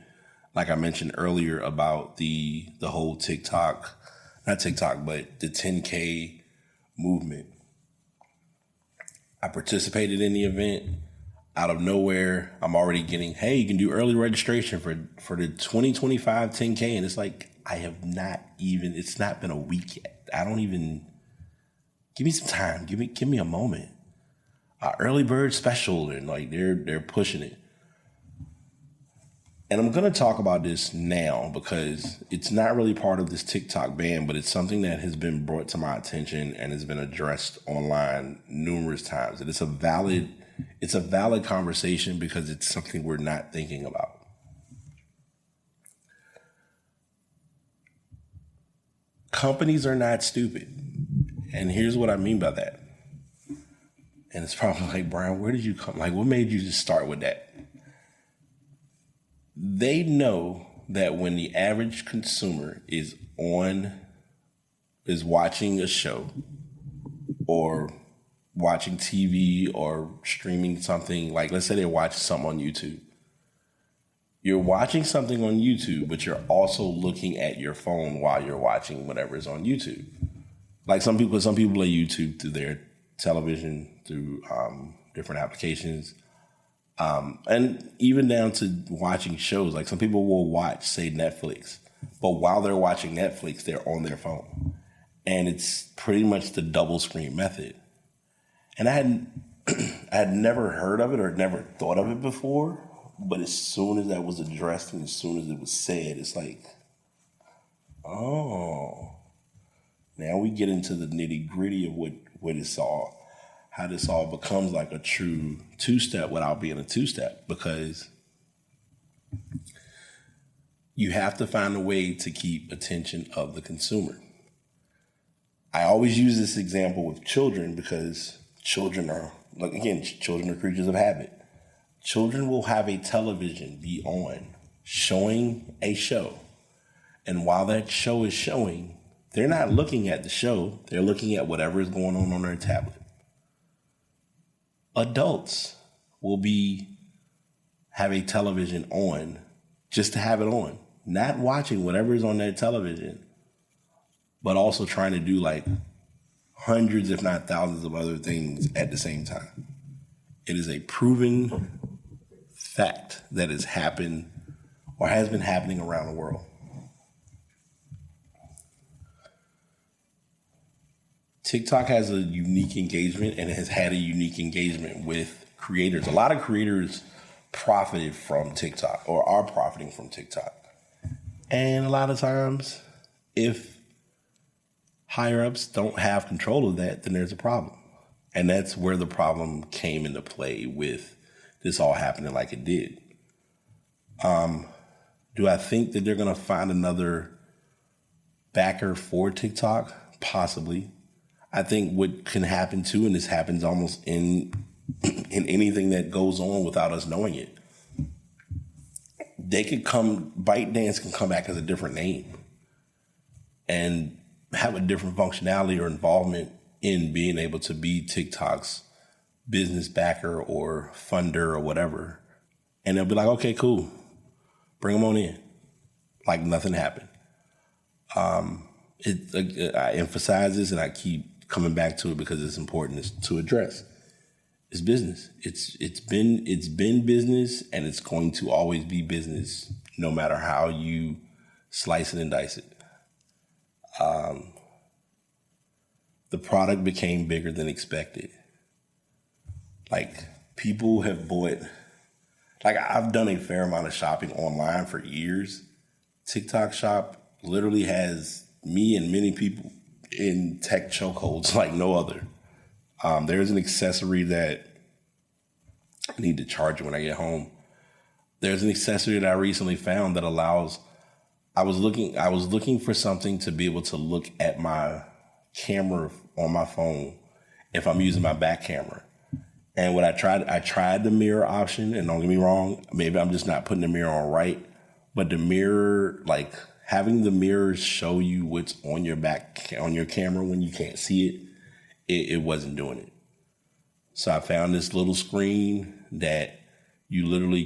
Speaker 1: like I mentioned earlier about the whole TikTok, not TikTok, but the 10K movement. I participated in the event. Out of nowhere, I'm already getting, hey, you can do early registration for the 2025 10K. And it's like, I have not even, it's not been a week yet. I don't even, give me some time. Give me a moment. Early bird special, and like they're pushing it. And I'm going to talk about this now because it's not really part of this TikTok ban, but it's something that has been brought to my attention and has been addressed online numerous times. And it's a valid conversation because it's something we're not thinking about. Companies are not stupid. And here's what I mean by that. And it's probably like, Bryan, where did you come? Like, what made you just start with that? They know that when the average consumer is watching a show or watching TV or streaming something, like let's say they're watching something on YouTube. You're watching something on YouTube, but you're also looking at your phone while you're watching whatever is on YouTube. Like some people play YouTube through their television, through different applications, and even down to watching shows. Like some people will watch, say, Netflix, but while they're watching Netflix, they're on their phone. And it's pretty much the double screen method. And I had never heard of it or never thought of it before. But as soon as that was addressed and as soon as it was said, it's like, oh, now we get into the nitty gritty of how this all becomes like a true two-step without being a two-step, because you have to find a way to keep attention of the consumer. I always use this example with children because children are creatures of habit. Children will have a television be on, showing a show. And while that show is showing, they're not looking at the show. They're looking at whatever is going on their tablet. Adults will have a television on just to have it on, not watching whatever is on their television, but also trying to do like hundreds, if not thousands of other things at the same time. It is a proven fact that has happened or has been happening around the world. TikTok has a unique engagement and it has had a unique engagement with creators. A lot of creators profited from TikTok or are profiting from TikTok. And a lot of times, if higher ups don't have control of that, then there's a problem. And that's where the problem came into play with this all happening like it did. Do I think that they're going to find another backer for TikTok? Possibly. I think what can happen too, and this happens almost in anything that goes on without us knowing it, ByteDance can come back as a different name and have a different functionality or involvement in being able to be TikTok's business backer or funder or whatever. And they'll be like, okay, cool. Bring them on in. Like nothing happened. I emphasize this and I keep coming back to it because it's important to address. It's business. It's been business, and it's going to always be business, no matter how you slice it and dice it. The product became bigger than expected. Like, people have bought. Like, I've done a fair amount of shopping online for years. TikTok Shop literally has me and many people in tech chokeholds like no other. There's an accessory that I need to charge it when I get home. There's an accessory that I recently found that allows. I was looking for something to be able to look at my camera on my phone if I'm using my back camera. And what I tried the mirror option, and don't get me wrong, maybe I'm just not putting the mirror on right, but the mirror, like having the mirror show you what's on your camera when you can't see it wasn't doing it. So I found this little screen that you literally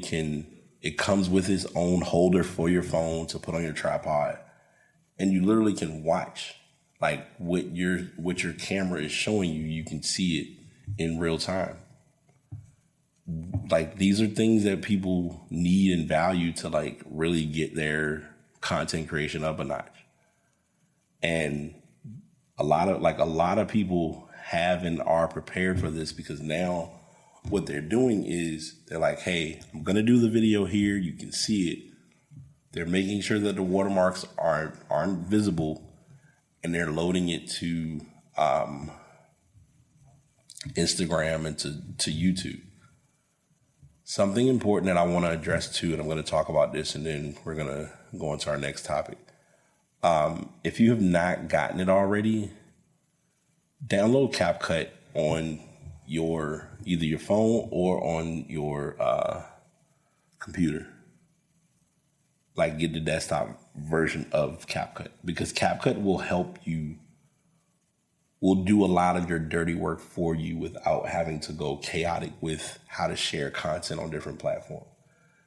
Speaker 1: it comes with its own holder for your phone to put on your tripod. And you literally can watch like what your camera is showing you. You can see it in real time. Like, these are things that people need and value to like really get their content creation up a notch. And a lot of people have and are prepared for this, because now what they're doing is they're like, hey, I'm going to do the video here. You can see it. They're making sure that the watermarks aren't visible, and they're loading it to Instagram and to YouTube. Something important that I want to address too, and I'm going to talk about this, and then we're going to go into our next topic. If you have not gotten it already, download CapCut on either your phone or on your computer. Like, get the desktop version of CapCut, because CapCut will do a lot of your dirty work for you without having to go chaotic with how to share content on different platforms.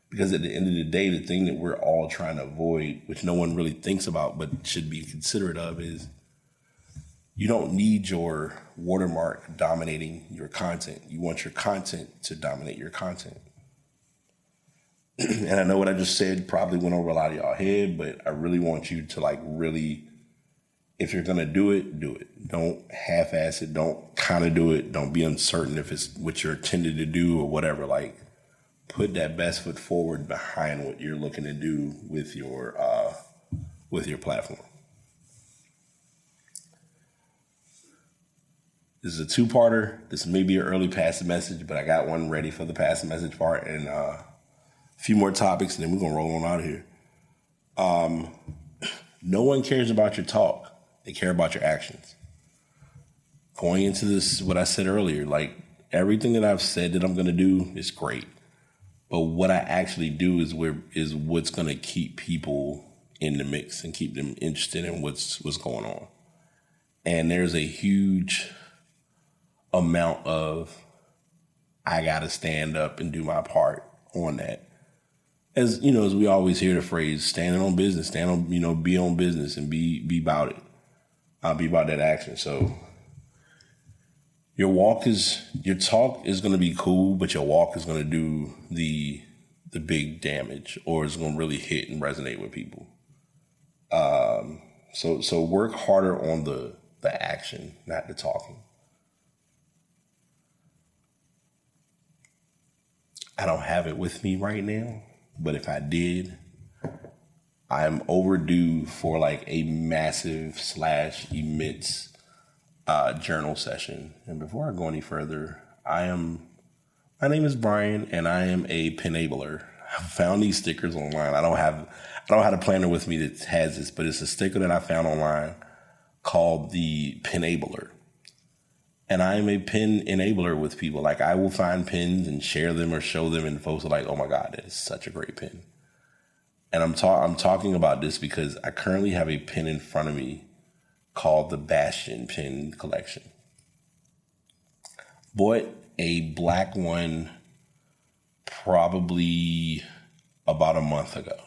Speaker 1: Because at the end of the day, the thing that we're all trying to avoid, which no one really thinks about but should be considerate of, is you don't need your watermark dominating your content. You want your content to dominate your content. And I know what I just said probably went over a lot of y'all head, but I really want you to like really, if you're going to do it, do it. Don't half-ass it. Don't kind of do it. Don't be uncertain if it's what you're intended to do or whatever. Like, put that best foot forward behind what you're looking to do with your platform. This is a two-parter. This may be an early passive message, but I got one ready for the passive message part, and a few more topics, and then we're going to roll on out of here. No one cares about your talk. They care about your actions. Going into this, what I said earlier, like, everything that I've said that I'm going to do is great. But what I actually do is what's going to keep people in the mix and keep them interested in what's going on. And there's a huge amount of, I got to stand up and do my part on that. As you know, as we always hear the phrase, standing on business, be on business and be about it. Be about that action. So your talk is going to be cool, but your walk is going to do the big damage, or it's going to really hit and resonate with people. So work harder on the the action, not the talking. I don't have it with me right now, but if I did, I'm overdue for like a massive / immense journal session. And before I go any further, my name is Bryan, and I am a penabler. I found these stickers online. I don't have a planner with me that has this, but it's a sticker that I found online called the Penabler. And I am a pen enabler with people. Like, I will find pens and share them or show them, and folks are like, "Oh my God, that is such a great pen." And I'm talking about this because I currently have a pen in front of me called the Bastion pen collection. Bought a black one probably about a month ago.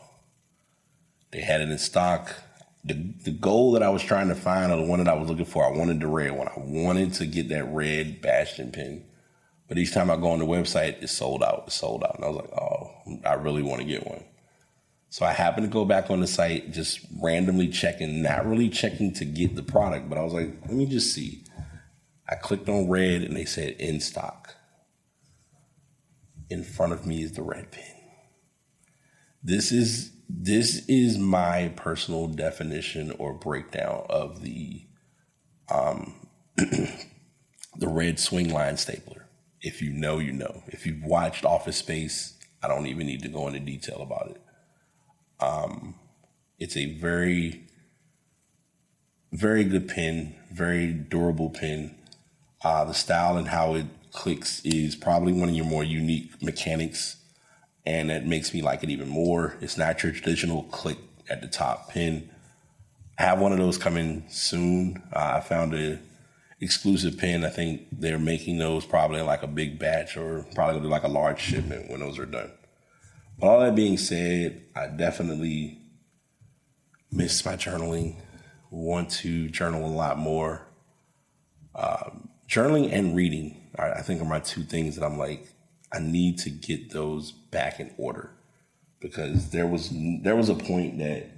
Speaker 1: They had it in stock. The goal that I was trying to find, or the one that I was looking for, I wanted the red one. I wanted to get that red Bastion pen. But each time I go on the website, it's sold out. And I was like, oh, I really want to get one. So I happened to go back on the site, just randomly checking, not really checking to get the product, but I was like, let me just see. I clicked on red and they said in stock. In front of me is the red pen. This is my personal definition or breakdown of the the red swing line stapler. If you know, you know. If you've watched Office Space, I don't even need to go into detail about it. It's a very, very good pen, very durable pen. The style and how it clicks is probably one of your more unique mechanics, and that makes me like it even more. It's not your traditional click at the top pen. I have one of those coming soon. I found an exclusive pen. I think they're making those probably in like a big batch, or probably gonna do like a large shipment when those are done. But all that being said, I definitely miss my journaling. Want to journal a lot more. Journaling and reading, I think, are my two things that I'm like, I need to get those back in order, because there was a point that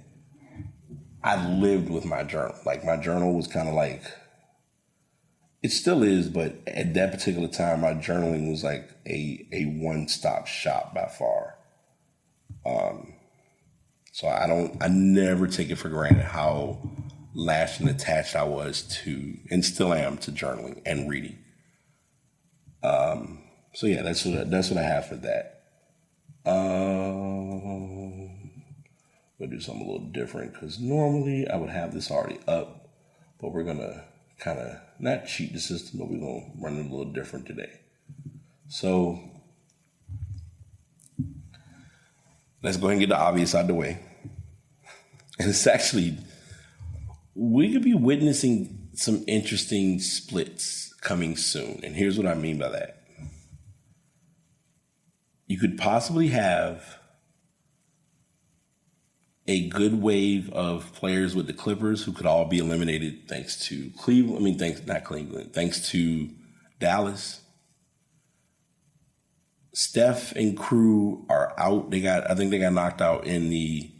Speaker 1: I lived with my journal. Like, my journal was kind of like, it still is, but at that particular time, my journaling was like a one-stop shop by far. So I never take it for granted how lashed and attached I was to, and still am, to journaling and reading. So yeah, that's what I have for that. We'll do something a little different, because normally I would have this already up, but we're gonna kind of not cheat the system, but we're gonna run it a little different today. So let's go ahead and get the obvious out of the way. And it's actually, we could be witnessing some interesting splits coming soon. And here's what I mean by that. You could possibly have a good wave of players with the Clippers who could all be eliminated thanks to thanks to Dallas. Steph and crew are out. I think they got knocked out in the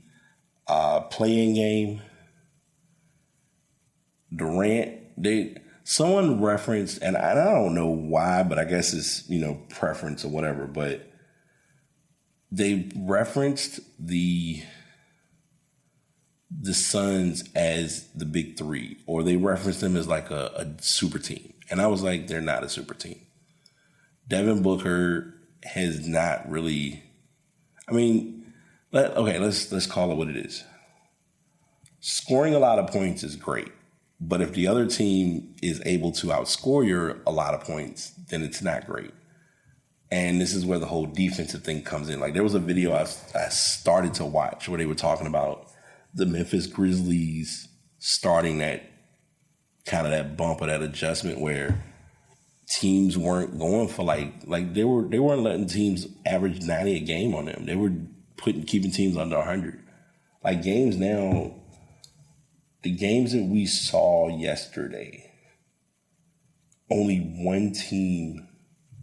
Speaker 1: play-in game. Durant, someone referenced, and I don't know why, but I guess it's, preference or whatever, but they referenced the Suns as the big three, or they referenced them as like a super team. And I was like, they're not a super team. Devin Booker has not really, let's call it what it is. Scoring a lot of points is great, but if the other team is able to outscore a lot of points, then it's not great. And this is where the whole defensive thing comes in. Like, there was a video I started to watch where they were talking about the Memphis Grizzlies starting that kind of that bump or that adjustment where teams weren't going for like they weren't letting teams average 90 a game on them. They were keeping teams under 100. Like, games now, the games that we saw yesterday, only one team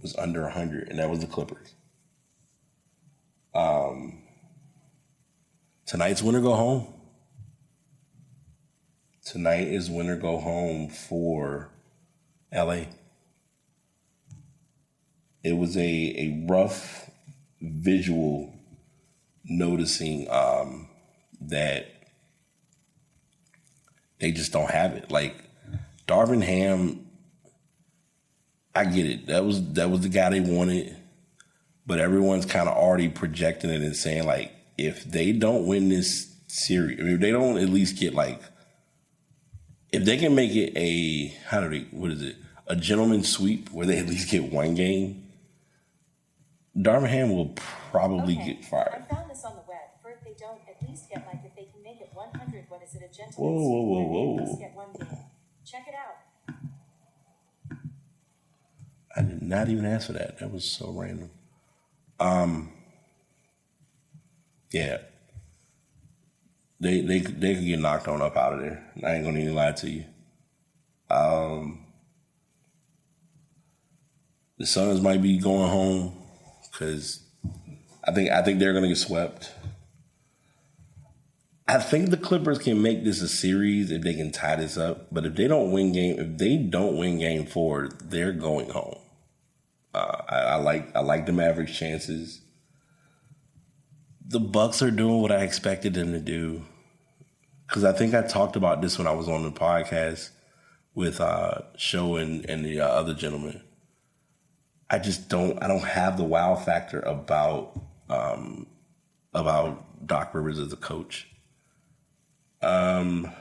Speaker 1: was under 100, and that was the Clippers. Tonight's winner go home. Tonight is win or go home for LA. It was a rough visual noticing that they just don't have it. Like Darvin Ham, I get it. That was the guy they wanted, but everyone's kind of already projecting it and saying like, if they don't win this series, I mean, if they don't at least get like, if they can make it a gentleman's sweep where they at least get one game, Darvin Ham will probably get fired.
Speaker 2: I found this on the web. For if they don't at least get like, if they can make it 100, what is it, a gentleman's
Speaker 1: Whoa.
Speaker 2: At least get one game. Check it out.
Speaker 1: I did not even ask for that. That was so random. Yeah. They could get knocked on up out of there. I ain't gonna even lie to you. The Suns might be going home because I think they're gonna get swept. I think the Clippers can make this a series if they can tie this up. But if they don't win game 4, they're going home. I like the Mavericks' chances. The Bucks are doing what I expected them to do. Because I think I talked about this when I was on the podcast with Show and the other gentleman. I don't have the wow factor about Doc Rivers as a coach. The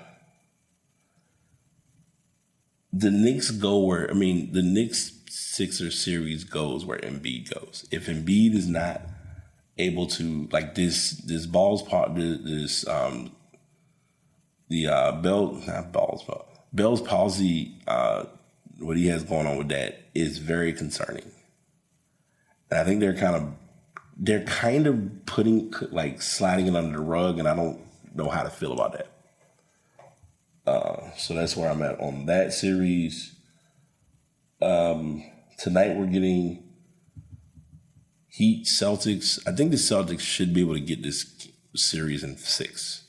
Speaker 1: Knicks Sixers series goes where Embiid goes. If Embiid is not able to, like Bell's palsy, what he has going on with that is very concerning. And I think they're kind of putting, like, sliding it under the rug, and I don't know how to feel about that. So that's where I'm at on that series. Tonight we're getting Heat Celtics. I think the Celtics should be able to get this series in 6.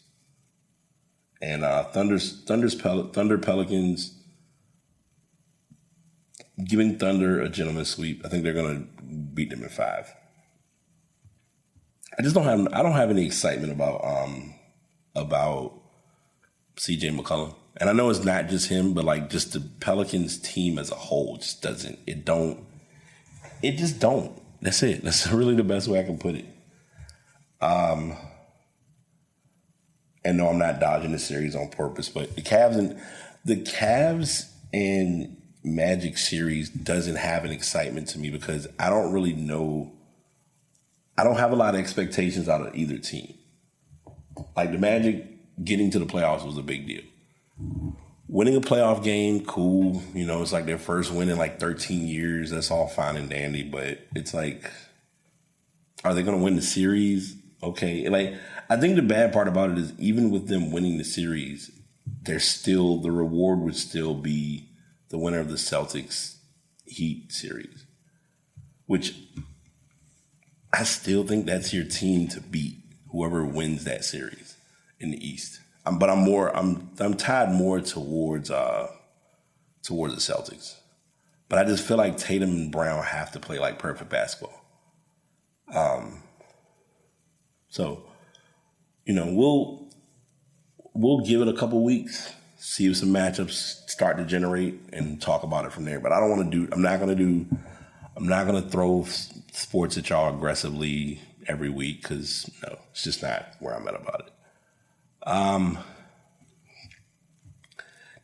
Speaker 1: And Thunder Pelicans, giving Thunder a gentleman's sweep. I think they're going to beat them in 5. I don't have any excitement about CJ McCollum. And I know it's not just him, but like just the Pelicans team as a whole just doesn't. It just don't. That's it. That's really the best way I can put it. And no, I'm not dodging the series on purpose, but the Cavs and Magic series doesn't have an excitement to me because I don't really know. I don't have a lot of expectations out of either team. Like the Magic getting to the playoffs was a big deal. Winning a playoff game, cool. You know, it's like their first win in like 13 years. That's all fine and dandy, but it's like, are they going to win the series? Okay. Like, I think the bad part about it is even with them winning the series, the reward would still be the winner of the Celtics Heat series, which I still think that's your team to beat, whoever wins that series in the East. But I'm tied more towards the Celtics. But I just feel like Tatum and Brown have to play like perfect basketball. So, you know, we'll give it a couple weeks, see if some matchups start to generate, and talk about it from there. But I'm not gonna throw sports at y'all aggressively every week because no, it's just not where I'm at about it.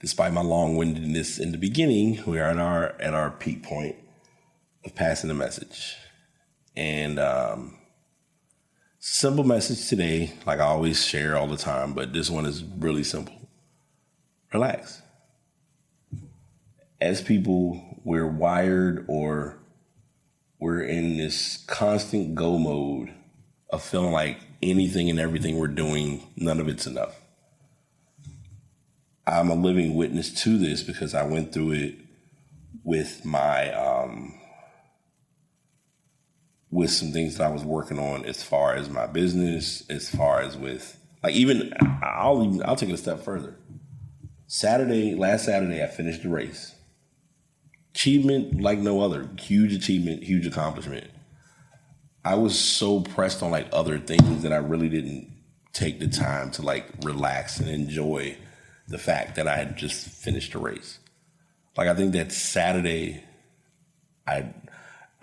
Speaker 1: Despite my long-windedness in the beginning, we are at our peak point of passing the message. And simple message today, like I always share all the time, but this one is really simple. Relax. As people, we're wired or we're in this constant go mode of feeling like anything and everything we're doing, none of it's enough. I'm a living witness to this because I went through it with my, with some things that I was working on as far as my business, as far as with, like even, I'll take it a step further. Last Saturday, I finished the race. Achievement like no other. Huge achievement, huge accomplishment. I was so pressed on like other things that I really didn't take the time to like relax and enjoy the fact that I had just finished the race. Like I think that Saturday, I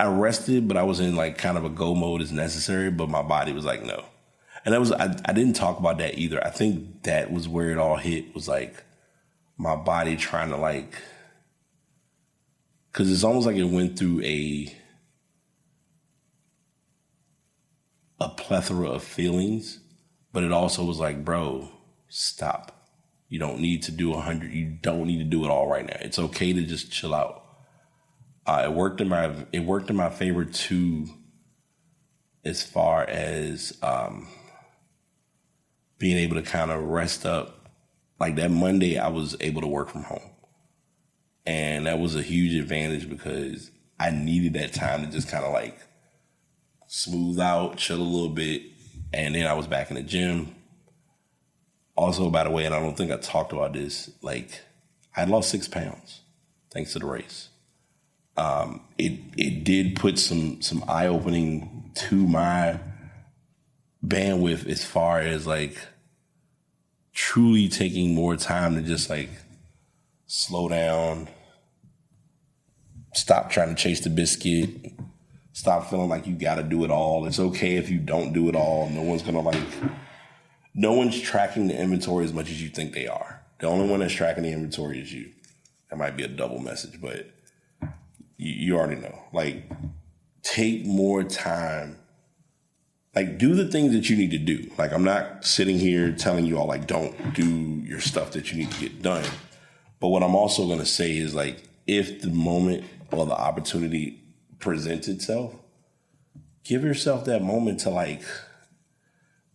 Speaker 1: rested, but I was in like kind of a go mode as necessary, but my body was like, no. And I didn't talk about that either. I think that was where it all hit, was like my body trying to like, because it's almost like it went through a plethora of feelings, but it also was like, bro, stop. You don't need to do 100. You don't need to do it all right now. It's okay to just chill out. It worked in my favor too, as far as being able to kind of rest up. Like that Monday, I was able to work from home, and that was a huge advantage because I needed that time to just kind of like smooth out, chill a little bit, and then I was back in the gym. Also, by the way, and I don't think I talked about this, like I had lost 6 pounds thanks to the race. It did put some eye opening to my bandwidth as far as like truly taking more time to just like slow down, stop trying to chase the biscuit, stop feeling like you got to do it all. It's okay if you don't do it all. No one's tracking the inventory as much as you think they are. The only one that's tracking the inventory is you. That might be a double message, but you already know. Like, take more time. Like, do the things that you need to do. Like, I'm not sitting here telling you all, like, don't do your stuff that you need to get done. But what I'm also going to say is, like, if the moment or the opportunity presents itself, give yourself that moment to, like,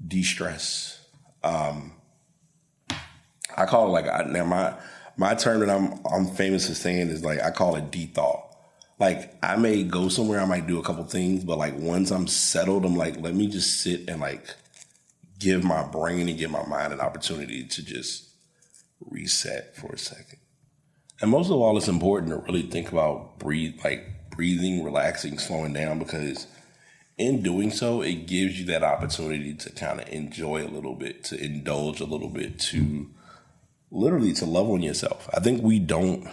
Speaker 1: de-stress. I call it, like, my term that I'm famous for saying is, like, I call it de-thought. Like, I may go somewhere, I might do a couple things, but like once I'm settled, I'm like, let me just sit and like give my brain and give my mind an opportunity to just reset for a second. And most of all, it's important to really think about breathing, relaxing, slowing down, because in doing so, it gives you that opportunity to kind of enjoy a little bit, to indulge a little bit, to literally to love on yourself. I think we don't.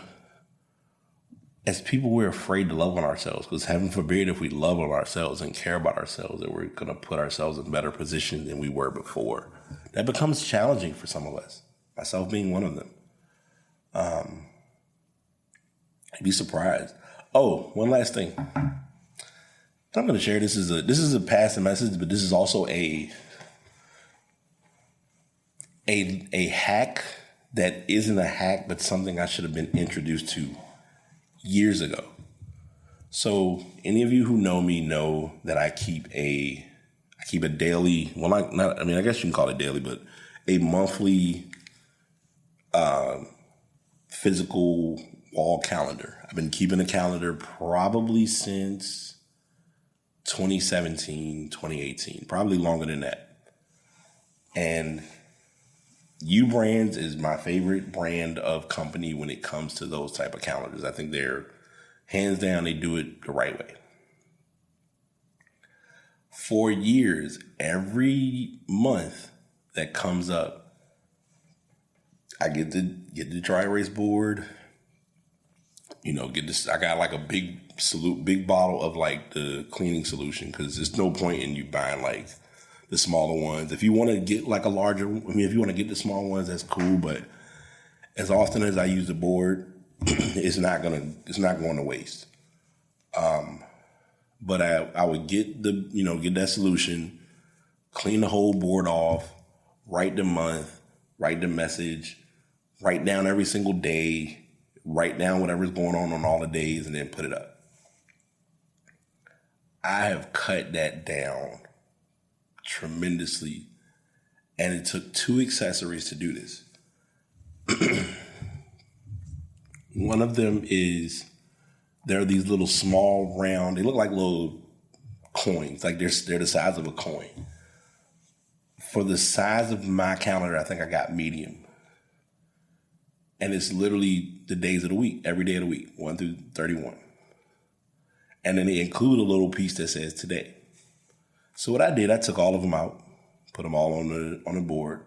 Speaker 1: As people, we're afraid to love on ourselves, because heaven forbid if we love on ourselves and care about ourselves, that we're going to put ourselves in a better position than we were before. That becomes challenging for some of us, myself being one of them. I'd be surprised. Oh, one last thing. I'm going to share this is a passing message, but this is also a hack that isn't a hack, but something I should have been introduced to years ago. So any of you who know me know that I keep a daily, well, not I mean, I guess you can call it daily, but a monthly physical wall calendar. I've been keeping a calendar probably since 2017, 2018, probably longer than that. And U Brands is my favorite brand of company when it comes to those type of calendars. I think they're, hands down, they do it the right way. For years, every month that comes up, I get the dry erase board, get this. I got like a big bottle of like the cleaning solution, because there's no point in you buying like the smaller ones. If you want to get like a larger, if you want to get the small ones, that's cool. But as often as I use the board, it's not going to waste. But I would get get that solution, clean the whole board off, write the month, write the message, write down every single day, write down whatever's going on all the days, and then put it up. I have cut that down tremendously, and it took 2 accessories to do this. One of them is, there are these little small round, they look like little coins, like they're the size of a coin. For the size of my calendar, I think I got medium. And it's literally the days of the week, every day of the week, 1 through 31. And then they include a little piece that says today. So what I did, I took all of them out, put them all on the board.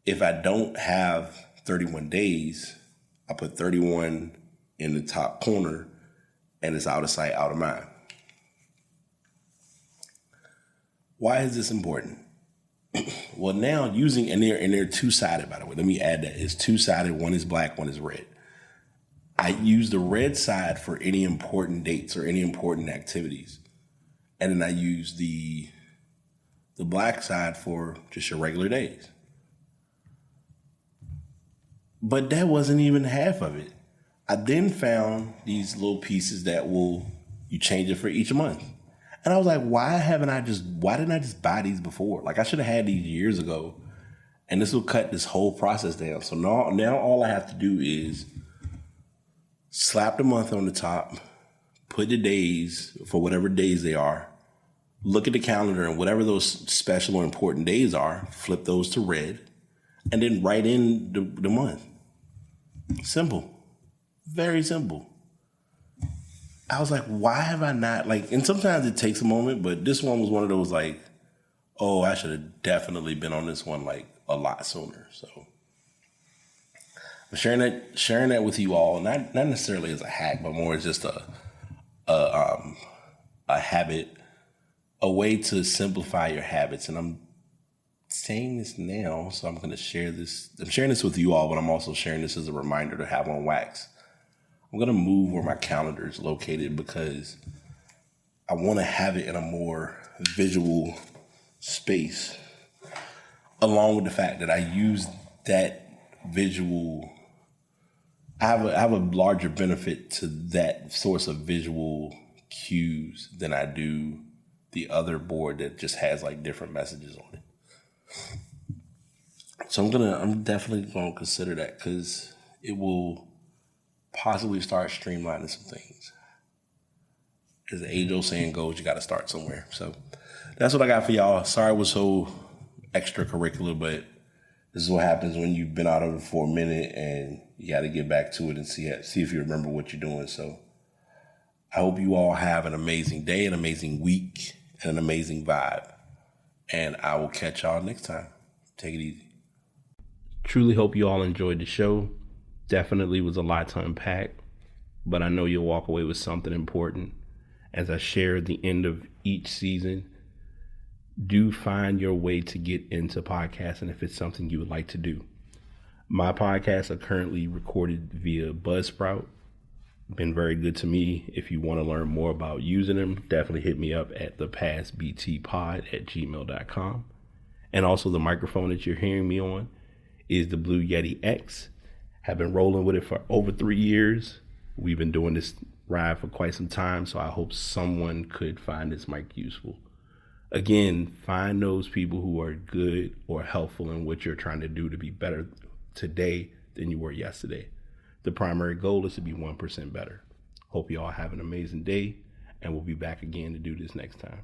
Speaker 1: If I don't have 31 days, I put 31 in the top corner, and it's out of sight, out of mind. Why is this important? Well, now and they're two-sided, by the way. Let me add that. It's two-sided. One is black, one is red. I use the red side for any important dates or any important activities. And then I use the black side for just your regular days. But that wasn't even half of it. I then found these little pieces that you change it for each month. And I was like, why didn't I just buy these before? Like, I should have had these years ago. And this will cut this whole process down. So now all I have to do is slap the month on the top, put the days for whatever days they are, look at the calendar, and whatever those special or important days are, flip those to red, and then write in the month. Simple. Very simple. I was like, why have I not, and sometimes it takes a moment, but this one was one of those I should have definitely been on this one a lot sooner. So I'm sharing that with you all, not necessarily as a hack, but more as just a habit, a way to simplify your habits. And I'm saying this now, so I'm going to share this. I'm sharing this with you all, but I'm also sharing this as a reminder to have on wax. I'm going to move where my calendar is located because I want to have it in a more visual space, along with the fact that I use that visual. I have a larger benefit to that source of visual cues than I do the other board that just has different messages on it. So I'm definitely going to consider that because it will possibly start streamlining some things. As the age-old saying goes, you got to start somewhere. So that's what I got for y'all. Sorry it was so extracurricular, but this is what happens when you've been out of it for a minute and you got to get back to it and see if you remember what you're doing. So I hope you all have an amazing day, an amazing week, and an amazing vibe. And I will catch y'all next time. Take it easy. Truly hope you all enjoyed the show. Definitely was a lot to unpack, but I know you'll walk away with something important. As I share at the end of each season, do find your way to get into podcasting if it's something you would like to do. My podcasts are currently recorded via Buzzsprout. Been very good to me. If you want to learn more about using them, definitely hit me up at thepastbtpod@gmail.com. And also the microphone that you're hearing me on is the Blue Yeti X. Have been rolling with it for over 3 years. We've been doing this ride for quite some time, so I hope someone could find this mic useful. Again, find those people who are good or helpful in what you're trying to do to be better today than you were yesterday. The primary goal is to be 1% better. Hope you all have an amazing day, and we'll be back again to do this next time.